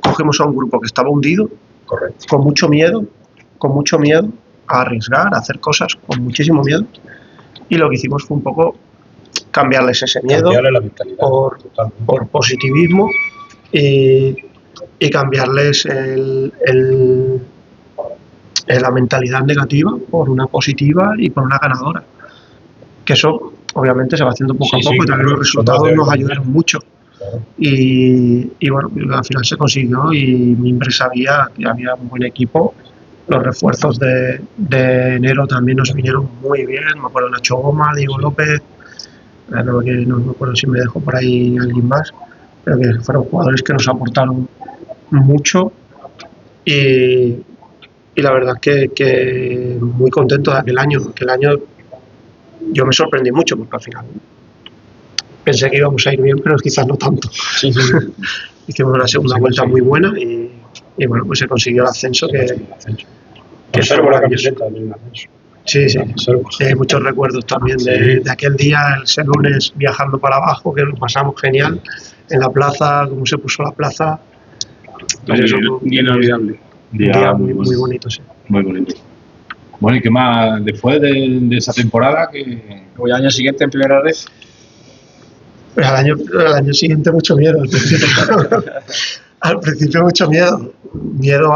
cogimos a un grupo que estaba hundido, Correcto. con mucho miedo a arriesgar, a hacer cosas con muchísimo miedo, y lo que hicimos fue un poco cambiarles ese miedo Cambiarle la mentalidad, por positivismo, y cambiarles la mentalidad negativa por una positiva y por una ganadora. Que eso obviamente se va haciendo poco a poco, y también los resultados nos ayudaron mucho. Claro. Y bueno, al final se consiguió, y Mimbre sabía que había un buen equipo. Los refuerzos de enero también nos vinieron muy bien. Me acuerdo de Nacho Goma, Diego López, no me acuerdo si me dejó por ahí alguien más, pero que fueron jugadores que nos aportaron mucho, y la verdad que muy contento de aquel año. Aquel año yo me sorprendí mucho, porque al final pensé que íbamos a ir bien, pero quizás no tanto. Sí. Hicimos una segunda vuelta muy buena, y bueno, pues se consiguió el ascenso, que fue buena maravilloso. camiseta también, ascenso. Sí. Muchos recuerdos también de aquel día, ese lunes viajando para abajo, que lo pasamos genial en la plaza, cómo se puso la plaza. Pues eso, Inolvidable. un día muy bonito, sí. Muy bonito. Bueno, ¿y qué más después de esa temporada? ¿El año siguiente en primera red? Pues al año siguiente mucho miedo. Al principio mucho miedo. Miedo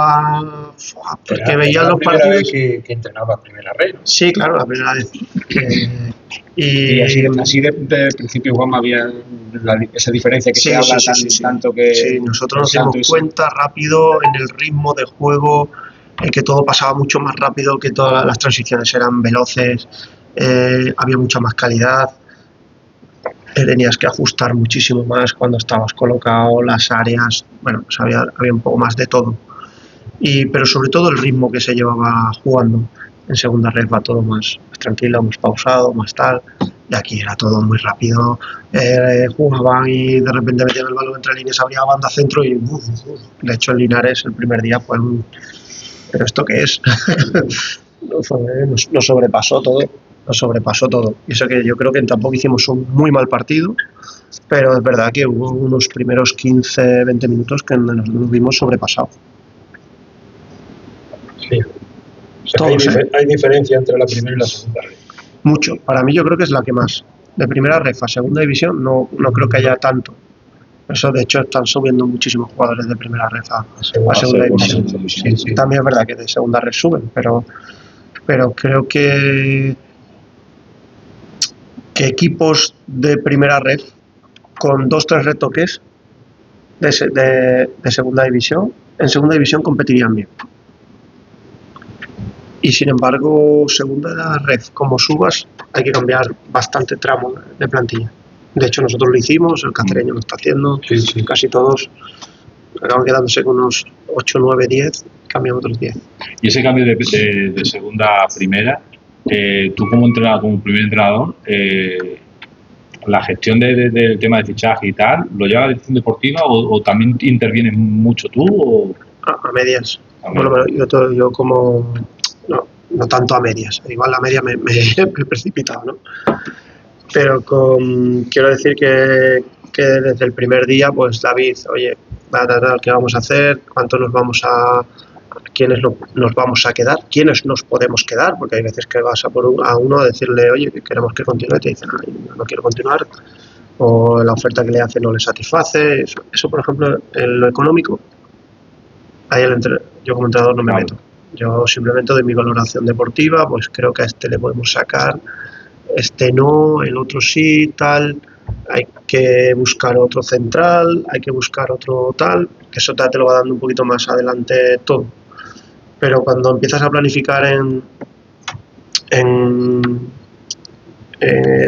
porque veían los partidos. Que entrenaba primera red. Sí, claro, la primera vez. Y así de principio, Juan, había esa diferencia que se habla tanto que... Sí, nosotros nos dimos cuenta rápido en el ritmo de juego, que todo pasaba mucho más rápido, que todas las transiciones eran veloces, había mucha más calidad. Tenías que ajustar muchísimo más cuando estabas colocado, las áreas, bueno, pues había un poco más de todo. Pero sobre todo el ritmo que se llevaba jugando. En segunda red va todo más tranquilo, más pausado, más tal. Y aquí era todo muy rápido. Jugaban y de repente metían el balón entre líneas, abría banda centro y de hecho en Linares el primer día fue un... ¿Pero esto qué es? Nos sobrepasó todo. Nos sobrepasó todo. Y eso que yo creo que tampoco hicimos un muy mal partido, pero es verdad que hubo unos primeros 15-20 minutos que nos vimos sobrepasados. Sí. O sea, hay diferencia entre la primera y la segunda red. Mucho. Para mí yo creo que es la que más. De primera ref a segunda división no creo que haya tanto. Eso de hecho están subiendo muchísimos jugadores de primera ref a segunda división. Sí. También es verdad que de segunda ref suben, pero creo que equipos de primera ref con 2-3 retoques de segunda división, en segunda división competirían bien. Y sin embargo, segunda ref, como subas, hay que cambiar bastante tramo de plantilla. De hecho, nosotros lo hicimos, el cacereño lo está haciendo, casi todos acaban quedándose con unos 8, 9, 10, cambian otros 10. Y ese cambio de segunda a primera, tú como entrenador, como primer entrenador, la gestión del tema de fichaje y tal, ¿lo lleva la dirección deportiva o también intervienes mucho tú? O... A medias. Bueno, pero yo como... No tanto a medias, igual a media me he precipitado, ¿no? Pero quiero decir que desde el primer día, pues David, oye, ¿qué vamos a hacer? ¿Cuánto nos vamos a... ¿Quiénes nos vamos a quedar? ¿Quiénes nos podemos quedar? Porque hay veces que vas a uno a decirle, oye, que queremos que continúe, y te dicen, no quiero continuar, o la oferta que le hace no le satisface. Eso por ejemplo, en lo económico, ahí yo como entrenador no me meto. Yo simplemente doy mi valoración deportiva, pues creo que a este le podemos sacar, este no, el otro sí, tal, hay que buscar otro central, hay que buscar otro tal, que eso te lo va dando un poquito más adelante todo. Pero cuando empiezas a planificar en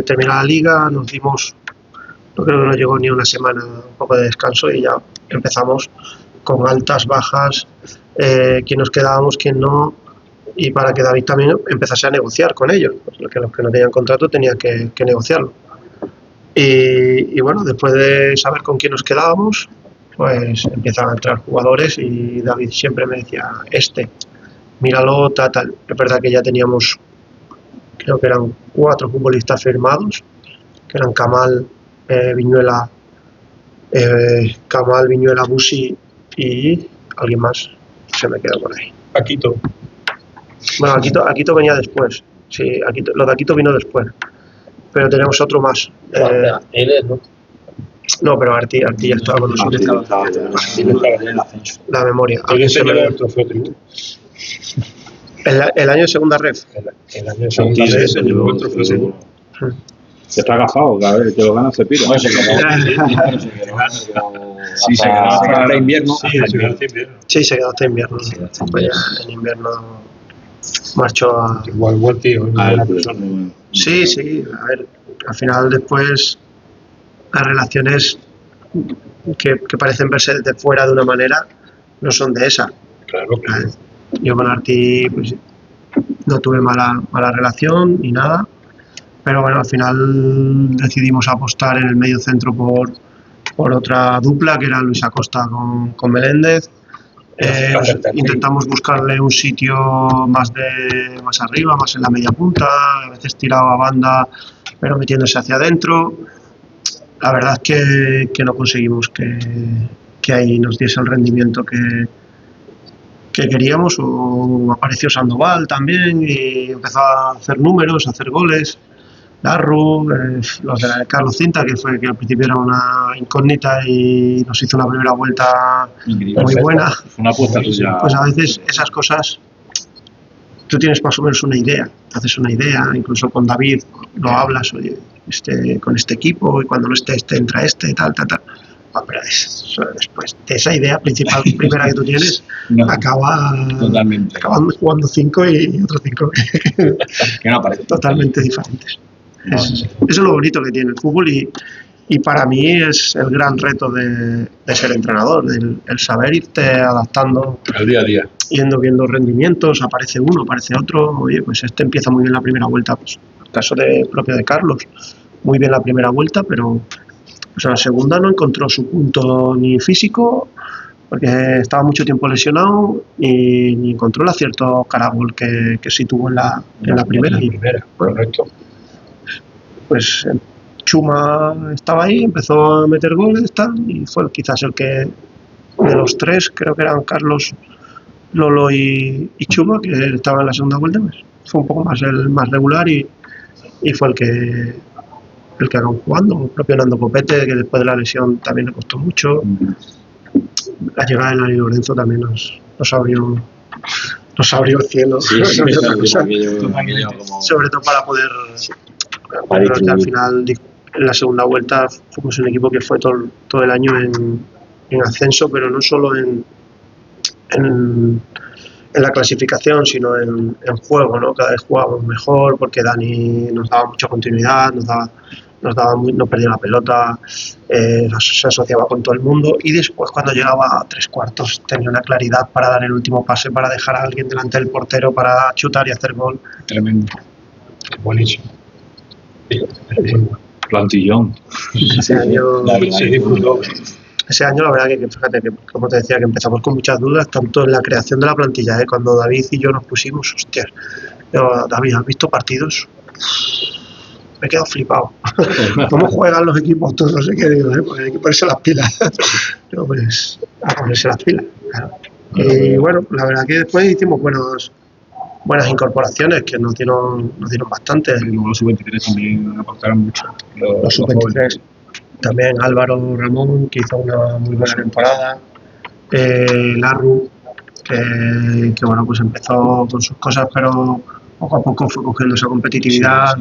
terminar la liga, nos dimos, no creo que no llegó ni una semana, un poco de descanso y ya empezamos con altas, bajas, quién nos quedábamos, quién no, y para que David también empezase a negociar con ellos, porque los que no tenían contrato tenían que negociarlo. Y bueno, después de saber con quién nos quedábamos, pues empiezan a entrar jugadores y David siempre me decía, míralo, tal. Es verdad que ya teníamos, creo que eran 4 futbolistas firmados, que eran Kamal, Viñuela, Busi y alguien más, se me quedó por ahí. Paquito. Bueno, Aquito venía después, sí, lo de Aquito vino después, pero tenemos otro más. No, pero Arti ya estaba con nosotros. La memoria. El año de segunda ref. El año de segunda ref se llevó el trofeo seguro. Se está agafado, cada vez que lo gana se pira. Sí, se quedó hasta invierno. Sí, se quedó hasta invierno. Pues ya en invierno marchó a... Igual buen tío. Sí, a ver, al final después las relaciones que parecen verse desde fuera de una manera no son de esa. Claro. Yo con Arti pues, no tuve mala relación ni nada, pero bueno, al final decidimos apostar en el medio centro por otra dupla que era Luis Acosta con Meléndez. Intentamos buscarle un sitio más arriba, más en la media punta, a veces tirado a banda pero metiéndose hacia adentro. La verdad es que no conseguimos que ahí nos diese el rendimiento que queríamos. O apareció Sandoval también y empezó a hacer números, a hacer goles. Darru, los de Carlos Cinta, que al principio era una incógnita y nos hizo una primera vuelta muy buena. Una apuesta suya. Pues a veces esas cosas, tú tienes más o menos una idea, haces una idea, incluso con David lo hablas, oye, con este equipo, y cuando no esté entra tal. Pero después de esa idea primera que tú tienes, acaban jugando 5 y otros 5 que no aparecen. Totalmente diferentes. Eso es lo bonito que tiene el fútbol y para mí es el gran reto de ser entrenador, el saber irte adaptando al día a día. yendo viendo rendimientos, aparece uno, aparece otro, oye, pues este empieza muy bien la primera vuelta, pues el caso propio de Carlos, muy bien la primera vuelta, pero pues en la segunda no encontró su punto ni físico, porque estaba mucho tiempo lesionado y ni encontró el acierto caragol que sí tuvo en la primera. Correcto. Pues Chuma estaba ahí, empezó a meter goles y fue quizás el que de los tres, creo que eran Carlos, Lolo y Chuma, que estaban en la segunda vuelta, pues fue un poco más el más regular y fue el que acabó jugando. El propio Nando Copete, que después de la lesión también le costó mucho. La llegada de Lali Lorenzo también nos abrió el cielo. Sí, Sobre todo para poder que al final en la segunda vuelta fuimos un equipo que fue todo el año en ascenso, pero no solo en la clasificación, sino en juego, ¿no? Cada vez jugábamos mejor porque Dani nos daba mucha continuidad, no perdía la pelota, se asociaba con todo el mundo y después cuando llegaba a 3/4 tenía una claridad para dar el último pase, para dejar a alguien delante del portero, para chutar y hacer gol. Tremendo. Buenísimo. Plantillón. Ese año Sí, la verdad que fíjate que, como te decía, que empezamos con muchas dudas, tanto en la creación de la plantilla, cuando David y yo nos pusimos, hostias, David, ¿has visto partidos? Me he quedado flipado. ¿Cómo juegan los equipos todos? No sé qué digo, porque hay que ponerse las pilas. No, pues, a ponerse las pilas, claro. Y bueno, la verdad que después hicimos buenas incorporaciones que nos dieron bastante. Y luego los sub-23 también aportaron mucho. Los sub-23. También Álvaro Ramón, que hizo una muy buena temporada. Larru, que bueno, pues empezó con sus cosas, pero poco a poco fue cogiendo esa competitividad.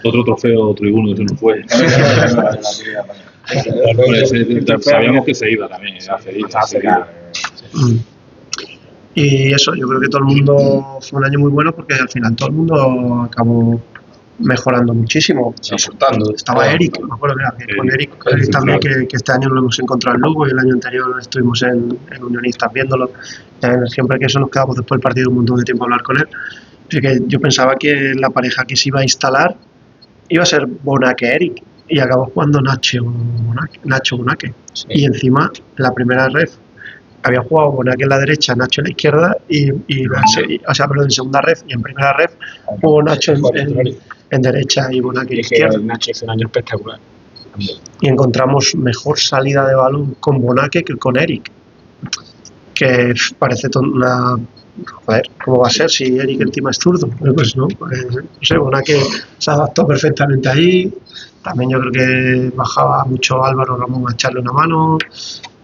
Otro trofeo tribuno que se nos fue. Sabíamos que se iba también. Y eso, yo creo que todo el mundo fue un año muy bueno porque al final todo el mundo acabó mejorando muchísimo. Estaba Eric, me acuerdo que con Eric también, que este año lo hemos encontrado en Lugo y el año anterior estuvimos en Unionistas viéndolo. Siempre que eso nos quedamos después del partido un montón de tiempo a hablar con él. Así que yo pensaba que la pareja que se iba a instalar iba a ser Bonaque-Eric y acabó jugando Nacho Bonaque. Sí. Y encima, en la primera ref, había jugado Bonaque en la derecha, Nacho en la izquierda en segunda ref y en primera ref jugó Nacho en derecha y Bonaque en izquierda. Nacho hizo un año espectacular. Y encontramos mejor salida de balón con Bonaque que con Eric, que parece una... Joder, ¿cómo va a ser si Eric encima es zurdo? Pues no, no sé, Bonaque se adaptó perfectamente ahí. También yo creo que bajaba mucho Álvaro Ramón a echarle una mano.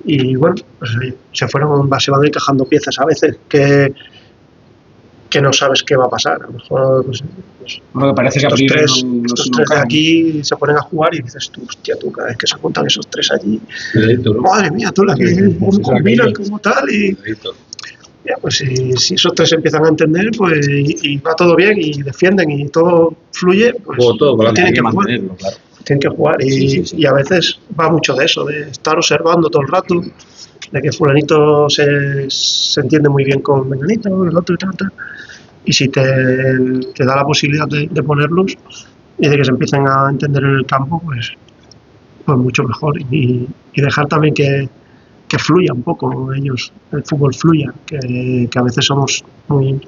Y bueno, pues se van encajando piezas a veces que no sabes qué va a pasar. A lo mejor bueno, parece que estos tres de aquí se ponen a jugar y dices tú, hostia, tú, cada vez que se juntan esos tres allí, madre mía, tú la que combinan como tal y ya, pues si esos tres empiezan a entender, pues y va todo bien y defienden y todo fluye, pues tienen que jugar. Claro. Tienen que jugar y a veces va mucho de eso, de estar observando todo el rato, de que fulanito se entiende muy bien con menganito, el otro y tal. Y si te da la posibilidad de ponerlos y de que se empiecen a entender en el campo, pues mucho mejor. Y dejar también que fluya un poco ellos, el fútbol fluya, que a veces somos muy...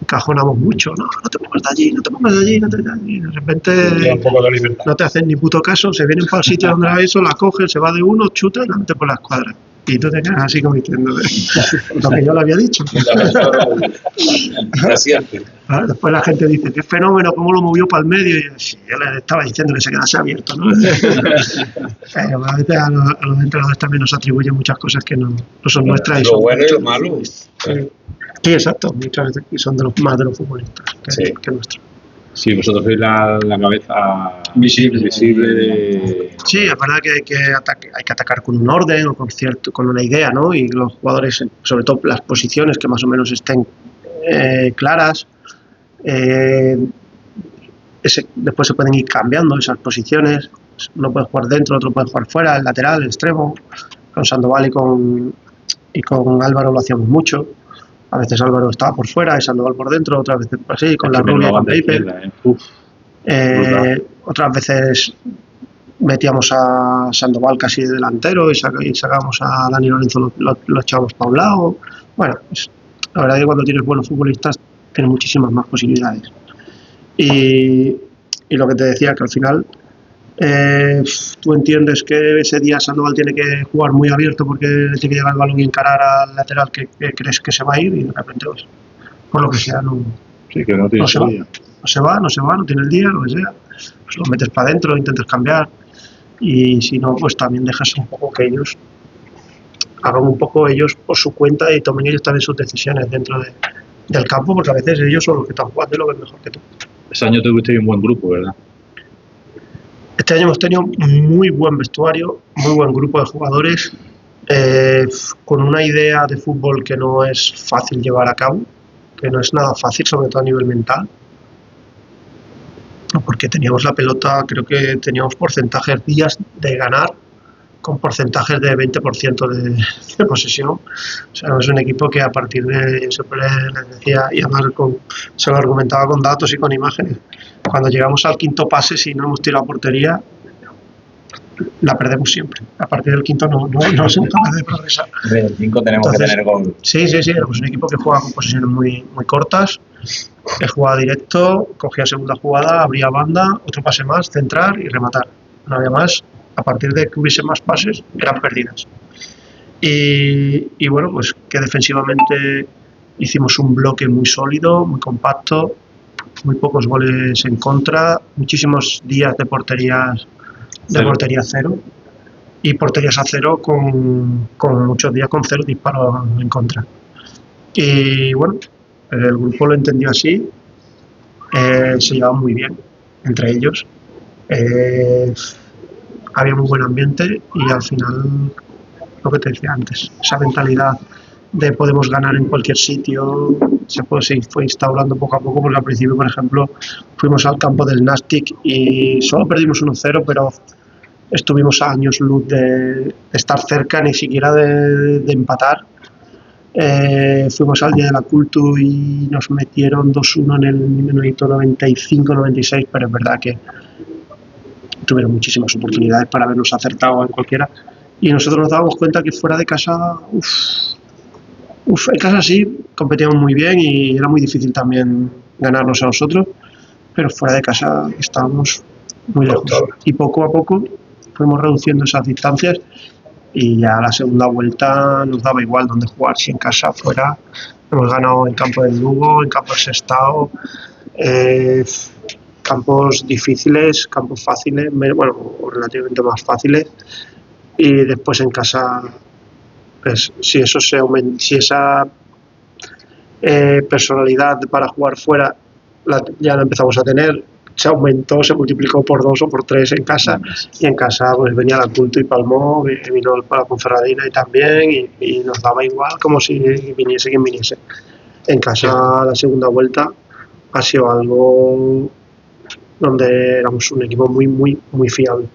encajonamos mucho, no te pongas de allí, y de repente un poco de libertad. No te hacen ni puto caso, se vienen para el sitio donde va eso, la cogen, se va de uno, chuta y la mete por la escuadra. Y tú te quedas así como diciendo lo que yo le había dicho. Después la gente dice, qué fenómeno, cómo lo movió para el medio. Y yo le estaba diciendo que se quedase abierto, ¿no? Pero a veces a los entrenadores también nos atribuyen muchas cosas que no son nuestras. Lo bueno y lo malo. Sí, exacto, muchas veces son de los futbolistas que nuestros. Sí, vosotros sois la cabeza visible de... Sí, es verdad que hay que atacar con un orden o con una idea, ¿no? Y los jugadores, sobre todo las posiciones que más o menos estén claras, después se pueden ir cambiando esas posiciones. Uno puede jugar dentro, otro puede jugar fuera, el lateral, el extremo, con Sandoval y con y con Álvaro lo hacíamos mucho. A veces Álvaro estaba por fuera y Sandoval por dentro, otras veces así, con la rubia y con Paper. Otras veces metíamos a Sandoval casi de delantero y sacábamos a Dani Lorenzo, lo echábamos para un lado. Bueno, pues, la verdad es que cuando tienes buenos futbolistas tienes muchísimas más posibilidades. Y lo que te decía, que al final tú entiendes que ese día Sandoval tiene que jugar muy abierto porque tiene que llegar el balón y encarar al lateral que crees que se va a ir, y de repente, pues, por lo que sea, no se va, no tiene el día, lo que sea, pues lo metes para adentro, intentas cambiar, y si no, pues también dejas un poco que ellos hagan un poco ellos por su cuenta y tomen ellos también sus decisiones dentro del campo, porque a veces ellos son los que están jugando y lo ven mejor que tú. Ese año tuviste un buen grupo, ¿verdad? Este año hemos tenido muy buen vestuario, muy buen grupo de jugadores, con una idea de fútbol que no es fácil llevar a cabo, que no es nada fácil, sobre todo a nivel mental, porque teníamos la pelota, creo que teníamos porcentajes días de ganar con porcentajes de 20% de posesión. O sea, es un equipo que a partir de, yo siempre les decía, y además se lo argumentaba con datos y con imágenes, cuando llegamos al quinto pase, si no hemos tirado a portería, la perdemos siempre. A partir del quinto no somos capaces de progresar. Desde el 5 tenemos que tener gol. Sí, éramos un equipo que juega con posiciones muy cortas, que jugaba directo, cogía segunda jugada, abría banda, otro pase más, centrar y rematar. No había más. A partir de que hubiese más pases, eran perdidas. Y bueno, pues que defensivamente hicimos un bloque muy sólido, muy compacto, muy pocos goles en contra, muchísimos días de portería cero, y porterías a cero con muchos días con 0 disparos en contra. Y bueno, el grupo lo entendió así, se llevaban muy bien entre ellos. Había muy buen ambiente y al final, lo que te decía antes, esa mentalidad de podemos ganar en cualquier sitio se fue instaurando poco a poco, porque al principio, por ejemplo, fuimos al campo del Nastic y solo perdimos 1-0, pero estuvimos a años luz de estar cerca, ni siquiera de empatar. Fuimos al día de la Cultu y nos metieron 2-1 en el minuto 95-96, pero es verdad que tuvieron muchísimas oportunidades para habernos acertado en cualquiera, y nosotros nos dábamos cuenta que fuera de casa, en casa sí competíamos muy bien y era muy difícil también ganarnos a nosotros, pero fuera de casa estábamos muy lejos, y poco a poco fuimos reduciendo esas distancias, y ya la segunda vuelta nos daba igual dónde jugar, si en casa, fuera. Hemos ganado en campo del Lugo, en campo del Sestao, campos difíciles, campos fáciles, bueno, relativamente más fáciles, y después en casa, pues, si esa personalidad para jugar fuera ya la empezamos a tener, se aumentó, se multiplicó por 2 o por 3 en casa, y en casa pues venía la Culto y palmó, vino para la Ponferradina y también, y nos daba igual como si viniese quien viniese. En casa la segunda vuelta ha sido algo donde éramos un equipo muy fiable.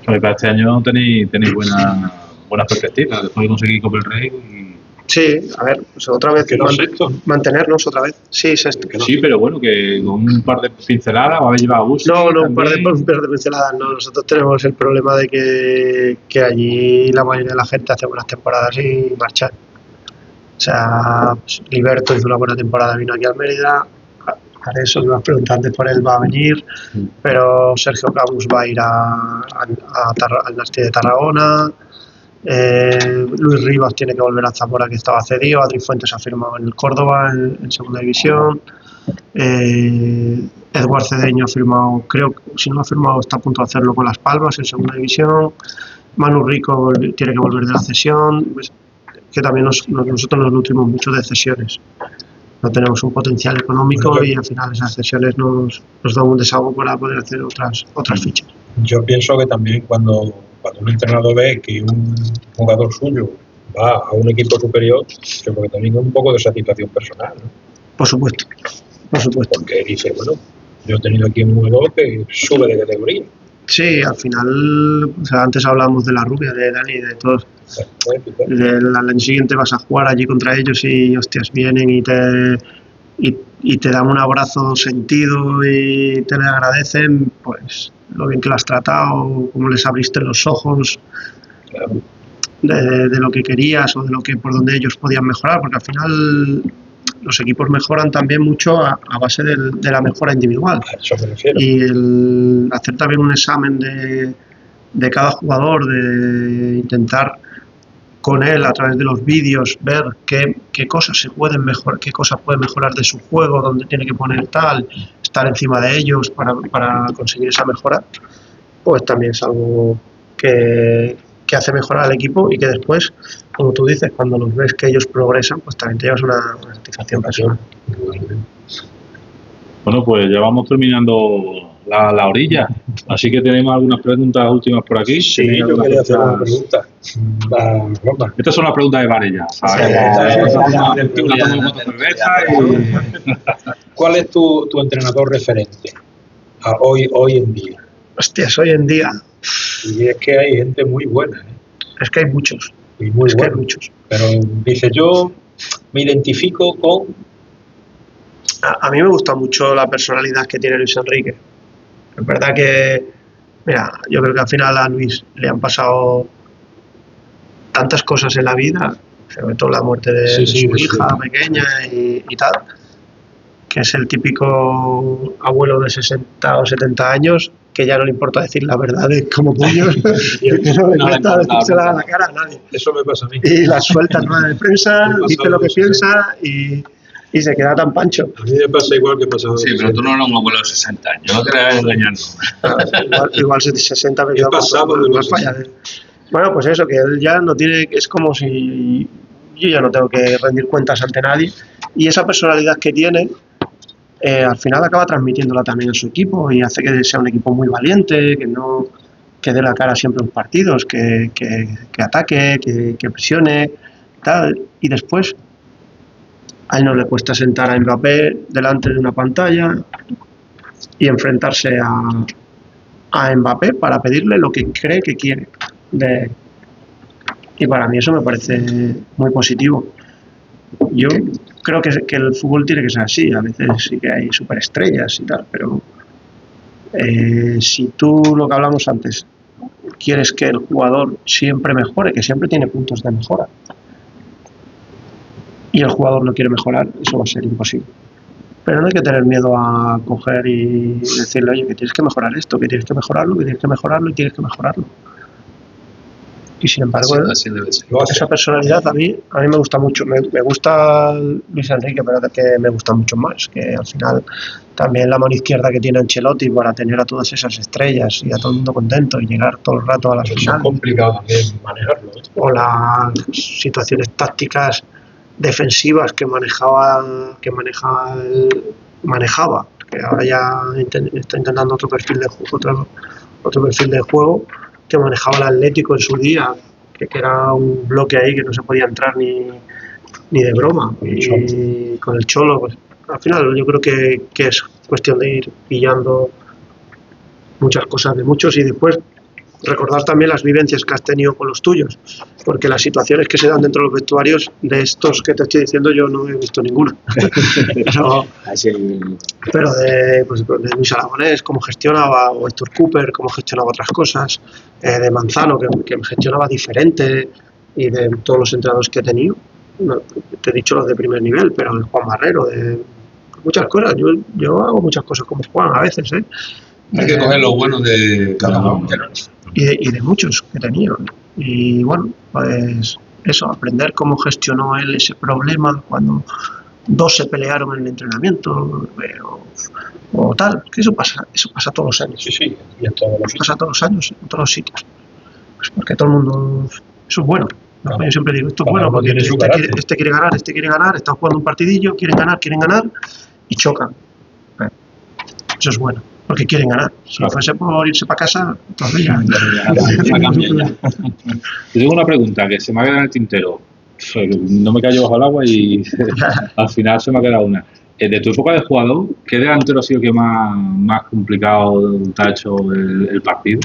Para este año tenéis buenas perspectivas, después de conseguir Copa del Rey. Sí, a ver, pues otra vez mantenernos otra vez. Sí, sexto. Sí, pero bueno, que con un par de pinceladas o habéis llevado a gusto. No, un par de pinceladas no. Nosotros tenemos el problema de que allí la mayoría de la gente hace buenas temporadas y marcha. O sea, pues, Liberto hizo una buena temporada, vino aquí a Mérida. Para eso, me has preguntado antes por él, va a venir, pero Sergio Camus va a ir al Nasti de Tarragona. Luis Rivas tiene que volver a Zamora, que estaba cedido. Adri Fuentes ha firmado en el Córdoba en segunda división. Eduard Cedeño ha firmado, creo que si no ha firmado está a punto de hacerlo con Las Palmas en segunda división. Manu Rico tiene que volver de la cesión, pues, que también nosotros nos nutrimos mucho de cesiones. No tenemos un potencial económico y al final esas cesiones nos dan un desahogo para poder hacer otras fichas. Yo pienso que también cuando un entrenador ve que un jugador suyo va a un equipo superior, yo creo que también es un poco de satisfacción personal, ¿no? Por supuesto. Porque dice, bueno, yo he tenido aquí un jugador que sube de categoría. Sí, al final, o sea, antes hablábamos de la rubia, de Dani, de todos. Al año siguiente vas a jugar allí contra ellos y, hostias, vienen y te dan un abrazo sentido y te le agradecen, pues, lo bien que lo has tratado, cómo les abriste los ojos, de lo que querías o de lo que por donde ellos podían mejorar, porque al final los equipos mejoran también mucho a base de la mejora individual. A eso me refiero. Y el hacer también un examen de cada jugador, de intentar con él a través de los vídeos ver qué cosas se pueden mejorar, qué cosas puede mejorar de su juego, dónde tiene que poner tal, estar encima de ellos para conseguir esa mejora, pues también es algo que hace mejorar al equipo y que después, como tú dices, cuando los ves que ellos progresan, pues también te llevas una satisfacción personal. Bueno, pues ya vamos terminando la orilla, así que tenemos algunas preguntas últimas por aquí. Sí, yo quería hacer una pregunta. Roma. Estas son las preguntas de Varela, ¿sabes? ¿Cuál es tu entrenador referente a hoy en día? Hostias, hoy en día Y es que hay gente muy buena, ¿eh? es que hay muchos, Y muy es que hay buena. muchos. Pero dice, yo me identifico con... A mí me gusta mucho la personalidad que tiene Luis Enrique. Es verdad que, mira, yo creo que al final a Luis le han pasado tantas cosas en la vida, sobre todo la muerte de Sí, su de su hija hija. pequeña y tal, que es el típico abuelo de 60 o 70 años que ya no le importa decir la verdad de como puños, y que no le No le importa importa, decírsela a la cara a nadie. Eso me pasa a mí. Y la suelta en rueda de prensa, Me pasa dice lo que algo, piensa y se queda tan pancho. A mí me pasa igual que pasaba. Sí, pero tú no eres un abuelo de 60 años, no te la hagas engañando. Igual 60 me He queda pasado de más los para allá. Bueno, pues eso, que él ya no tiene, es como si yo ya no tengo que rendir cuentas ante nadie, y esa personalidad que tiene, al final acaba transmitiéndola también a su equipo y hace que sea un equipo muy valiente, que dé la cara siempre en los partidos, que ataque, que presione, tal, y después a él no le cuesta sentar a Mbappé delante de una pantalla y enfrentarse a Mbappé para pedirle lo que cree que quiere de él. Y para mí eso me parece muy positivo. Yo creo que el fútbol tiene que ser así. A veces sí que hay superestrellas y tal, pero si tú, lo que hablamos antes, quieres que el jugador siempre mejore, que siempre tiene puntos de mejora, y el jugador no quiere mejorar, eso va a ser imposible. Pero no hay que tener miedo a coger y decirle, oye, que tienes que mejorar esto, que tienes que mejorarlo, que tienes que mejorarlo y tienes que mejorarlo. Y sin embargo, Así debe ser. esa personalidad a mí me gusta mucho. Me gusta Luis Enrique, pero es que me gusta mucho más. Que al final también la mano izquierda que tiene Ancelotti para tener a todas esas estrellas y a todo el mundo contento y llegar todo el rato a las Eso es finales. complicado también manejarlo, ¿eh? O las situaciones tácticas defensivas que manejaba, que ahora ya está intentando otro perfil de juego, que manejaba el Atlético en su día, que era un bloque ahí que no se podía entrar ni de broma, y con el Cholo, pues, al final yo creo que es cuestión de ir pillando muchas cosas de muchos y después recordar también las vivencias que has tenido con los tuyos, porque las situaciones que se dan dentro de los vestuarios de estos que te estoy diciendo yo no he visto ninguna. Pero de Luis Aragonés, cómo gestionaba, o Héctor Cooper, cómo gestionaba otras cosas, de Manzano, que gestionaba diferente, y de todos los entrenadores que he tenido. No, te he dicho los de primer nivel, pero de Juan Barrero, de muchas cosas. Yo hago muchas cosas como Juan a veces, ¿eh? Hay que coger lo bueno de cada uno. Y de muchos que he tenido. Y bueno, pues eso, aprender cómo gestionó él ese problema cuando dos se pelearon en el entrenamiento o tal, que eso pasa todos los años. Sí, y en todos los Pasa todos los años, en todos los sitios. Pues porque todo el mundo, eso es bueno. ¿No? Claro. Yo siempre digo, esto es Cada bueno uno porque tiene su carácter. este quiere ganar, están jugando un partidillo, quieren ganar y chocan. Eso es bueno, porque quieren ganar. Si fuese por irse para casa, entonces ya. Yo tengo una pregunta que se me ha quedado en el tintero. No me cayó bajo el agua y al final se me ha quedado una. De tu época de jugador, ¿qué delantero ha sido que más complicado te ha hecho el partido?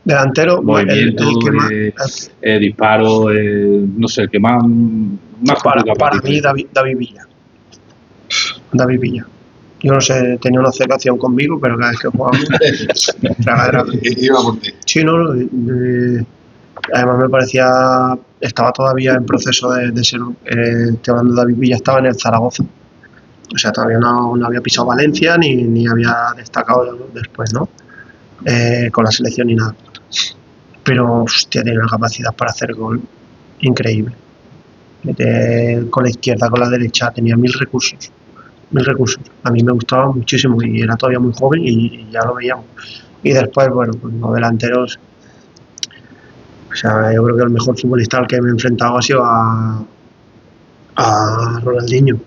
Delantero, Movimiento, el que más... disparo, no sé, el que más complicado para ti. mí, David Villa. David Villa. Yo no sé, tenía una obcecación conmigo, pero cada vez que jugábamos... Iba por ti. Sí, no, además me parecía... Estaba todavía en proceso de ser... estoy hablando de David Villa, estaba en el Zaragoza. O sea, todavía no había pisado Valencia ni había destacado después, ¿no? Con la selección ni nada. Pero, hostia, tiene una capacidad para hacer gol increíble. Con la izquierda, con la derecha, tenía 1000 recursos. 1000 recursos. A mí me gustaba muchísimo y era todavía muy joven y ya lo veíamos. Y después, bueno, pues los delanteros. O sea, yo creo que el mejor futbolista al que me he enfrentado ha sido a Ronaldinho,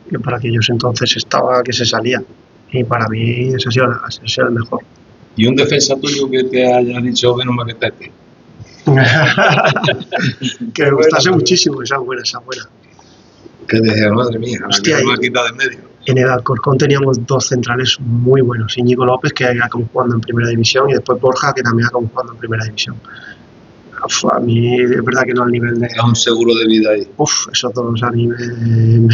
que para aquellos entonces estaba que se salía. Y para mí ese ha sido el mejor. ¿Y un defensa tuyo que te haya dicho menos mal que está aquí? Que me gustase muchísimo, esa buena. Que dije, madre mía, Hostia, la que me ha quitado de en medio. En el Alcorcón teníamos 2 centrales muy buenos, Íñigo López, que era como jugando en primera división, y después Borja, que también era como jugando en primera división. A mí es verdad que no al nivel de... Era un seguro de vida ahí. Esos dos a mí me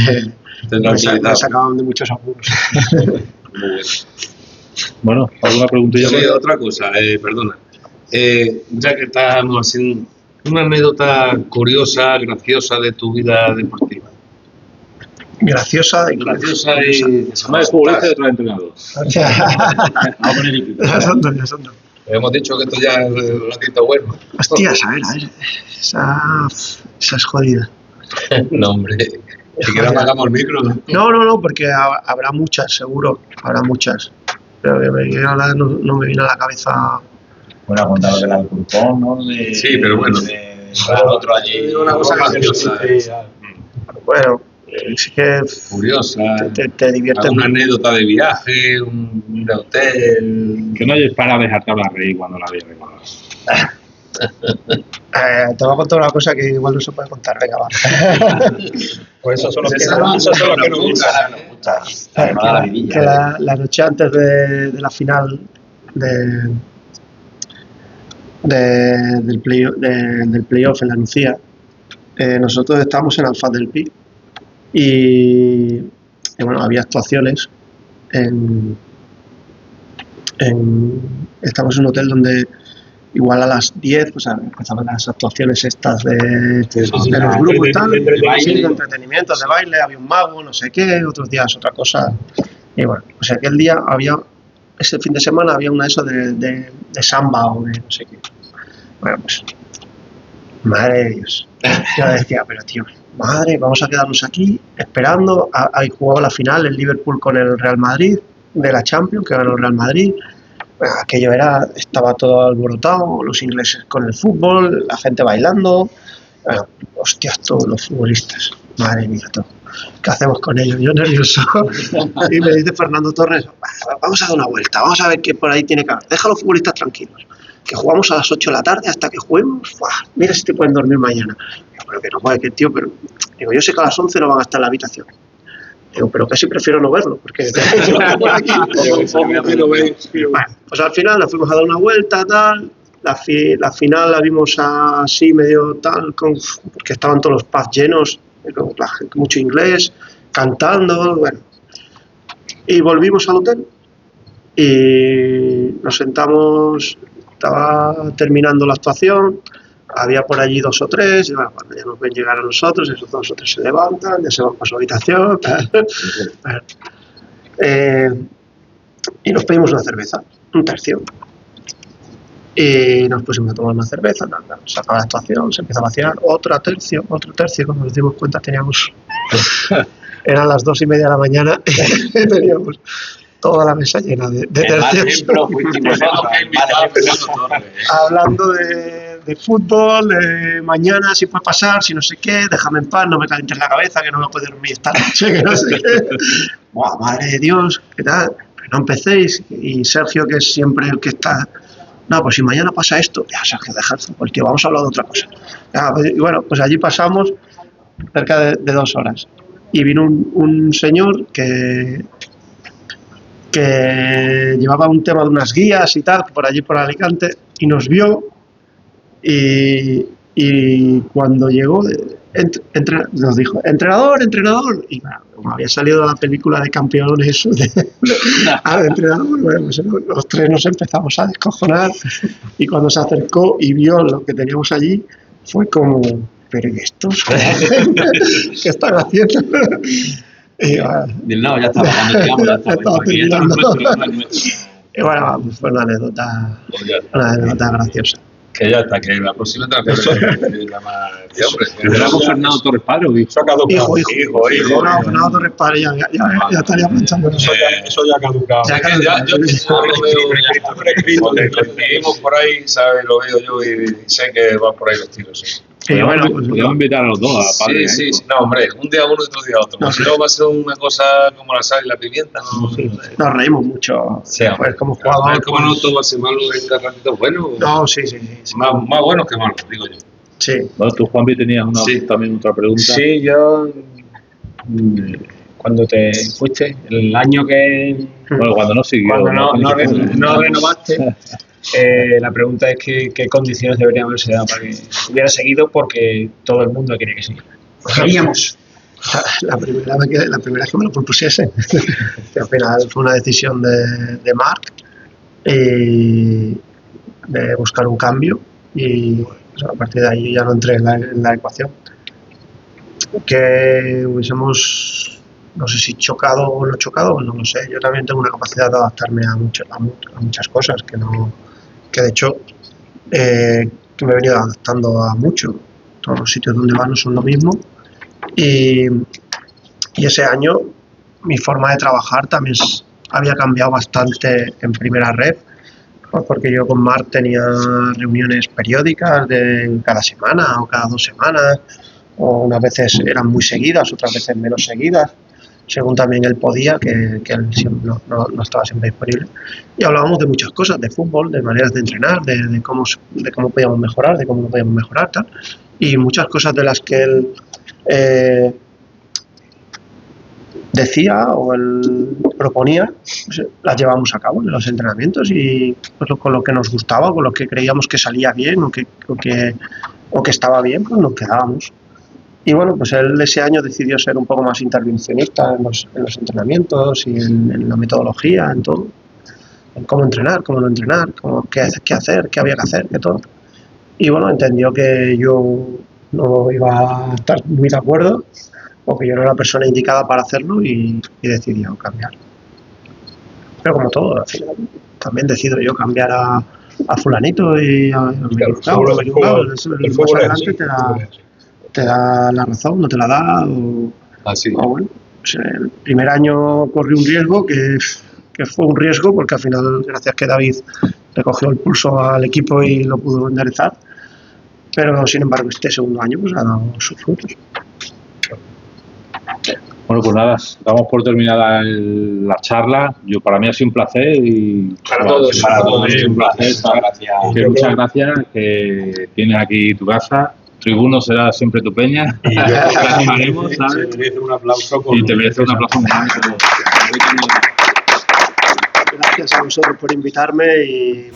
sacaban de muchos apuros. Muy bueno. Bueno, ¿alguna preguntilla? Sí, otra cosa, perdona. Ya que estamos haciendo una anécdota curiosa, graciosa de tu vida deportiva. Graciosa y... Más de futbolista y otro entrenador. Vamos a poner hípico. Ya son dos. Hemos dicho que esto ya es un ratito bueno. Hostias, a ver. Esa es jodida. No, hombre. Si quieres apagamos el micro. No, porque habrá muchas, seguro. Habrá muchas. Pero ahora no me viene a la cabeza... Bueno, ha contado de la Alcorcón, ¿no? Sí, pero bueno. Otro allí. Una cosa graciosa. Bueno, es que... Curiosa. Te diviertes. Una anécdota de viaje, un de hotel. Que no hayas para dejarte hablar reír cuando la veas. Te voy a contar una cosa que igual no se puede contar. Venga, va. Pues esos son los que nos gustan. Que la noche antes de la final del playoff en la Nucía, nosotros estábamos en Alfaz del Pi y bueno, había actuaciones estamos en un hotel donde igual a las 10 pues empezaban las actuaciones estas de los grupos y tal, de entretenimiento, de baile, había un mago, no sé qué, otros días otra cosa. Y bueno, pues aquel día ese fin de semana había una de samba o de no sé qué. Bueno, pues, madre de Dios. Yo decía, pero tío, madre, vamos a quedarnos aquí esperando. Ahí jugaba la final el Liverpool con el Real Madrid de la Champions, que ganó el Real Madrid. Bueno, aquello estaba todo alborotado, los ingleses con el fútbol, la gente bailando. Bueno, hostias, todos los futbolistas. Madre mía, todo. ¿Qué hacemos con ellos? Yo nervioso. Y me dice Fernando Torres, vamos a dar una vuelta, vamos a ver qué por ahí tiene que haber. Deja a los futbolistas tranquilos, que jugamos a las 8 de la tarde hasta que juguemos. Mira si te pueden dormir mañana. Digo, pero que no puede, que tío, pero... Digo, yo sé que a las 11 no van a estar en la habitación. Digo, pero casi prefiero no verlo, porque... Bueno, pues al final nos fuimos a dar una vuelta, tal... La final la vimos así medio tal, porque estaban todos los pubs llenos, la gente, mucho inglés, cantando, bueno. Y volvimos al hotel y nos sentamos, estaba terminando la actuación, había por allí 2 o 3, y bueno, cuando ya nos ven llegar a nosotros, esos 2 o 3 se levantan, ya se van para su habitación, y nos pedimos una cerveza, un tercio. Y nos pusimos a tomar una cerveza, se acaba la actuación, se empieza a vaciar, otro tercio, cuando nos dimos cuenta teníamos, eran las 2:30 de la mañana y teníamos toda la mesa llena de tercios. Hablando de fútbol, de mañana si puede pasar, si no sé qué, déjame en paz, no me calientes la cabeza, que no me puedo dormir esta noche, que no sé qué. Buah, madre de Dios, ¿qué tal? Pero no empecéis. Y Sergio, que es siempre el que está no, pues si mañana pasa esto, ya Sergio, deja el fútbol, tío, vamos a hablar de otra cosa. Y bueno, pues allí pasamos cerca de 2 horas. Y vino un señor que llevaba un tema de unas guías y tal, por allí por Alicante, y nos vio, y cuando llegó, nos dijo, entrenador, y bueno, como había salido de la película de Campeones de entrenador, bueno, pues los 3 nos empezamos a descojonar, y cuando se acercó y vio lo que teníamos allí, fue como, pero ¿y estos qué están haciendo? Y No, ya está, cuando llegamos, ya está. estaba Aquí ya está terminando. Y bueno, pues fue una anécdota graciosa. Que ya está, que la próxima transferencia llama este hombre. ¿Era con Fernando Torres Padre o qué? Eso ha caducado. Hijo. No, Fernando Torres Padre ya estaría planchando. Eso ya ha caducado. Ya yo lo veo, cuando lo seguimos por ahí, ¿sabes? Lo veo yo y sé que van por ahí los tiros. Sí. Y bueno, pues, Podríamos invitar a los dos, a Padre. Sí. No, hombre, un día uno y otro día otro. No, Si no, va a ser una cosa como la sal y la pimienta, ¿no? nos reímos mucho. Sí, Pues como A jugador. ver, como no todo va a ser malo en cada ratito bueno. No, sí. Más buenos que malos, digo yo. Sí. Bueno, tú, Juanpi, tenías también otra pregunta. Sí, yo cuando te fuiste, el año que Bueno, cuando no siguió. cuando no renovaste, la pregunta es qué condiciones deberían haberse dado para que hubiera seguido, porque todo el mundo quería que siguiera. Queríamos. La primera vez que me lo propusiese. Que al final fue una decisión de Marc, de buscar un cambio, y pues, a partir de ahí ya no entré en la ecuación. Que hubiésemos, no sé si chocado o no chocado, no lo sé. Yo también tengo una capacidad de adaptarme a muchas cosas, que de hecho que me he venido adaptando a mucho. Todos los sitios donde van no son lo mismo, y ese año mi forma de trabajar también había cambiado bastante en primera red, pues porque yo con Marc tenía reuniones periódicas de cada semana o cada 2 semanas, o unas veces eran muy seguidas, otras veces menos seguidas, según también él podía, que él no estaba siempre disponible. Y hablábamos de muchas cosas, de fútbol, de maneras de entrenar, de cómo podíamos mejorar, de cómo no podíamos mejorar, tal. Y muchas cosas de las que él decía o él proponía, pues, las llevamos a cabo en los entrenamientos, y pues, con lo que nos gustaba, con lo que creíamos que salía bien o que estaba bien, pues nos quedábamos. Y bueno, pues él ese año decidió ser un poco más intervencionista en los entrenamientos y en la metodología, en todo, en cómo entrenar, cómo no entrenar, qué hacer, qué había que hacer, qué todo. Y bueno, entendió que yo no iba a estar muy de acuerdo, o que yo no era la persona indicada para hacerlo, y decidió cambiar. Pero como todo, al final también decido yo cambiar a fulanito y a El fútbol más adelante te da la razón, no te la da, o bueno, pues el primer año corrí un riesgo que fue un riesgo, porque al final, gracias que David le cogió el pulso al equipo y lo pudo enderezar, pero sin embargo este segundo año pues ha dado sus frutos. Bueno, pues nada, damos por terminada la charla. Para mí ha sido un placer, y Para todos. ha sido un placer. Gracias. Muchas gracias, que tienes aquí tu casa. Tribuno será siempre tu peña. Y yo Te animaremos, ¿sabes? se merece un aplauso. Y te merece un aplauso muy grande. Gracias a vosotros por invitarme, y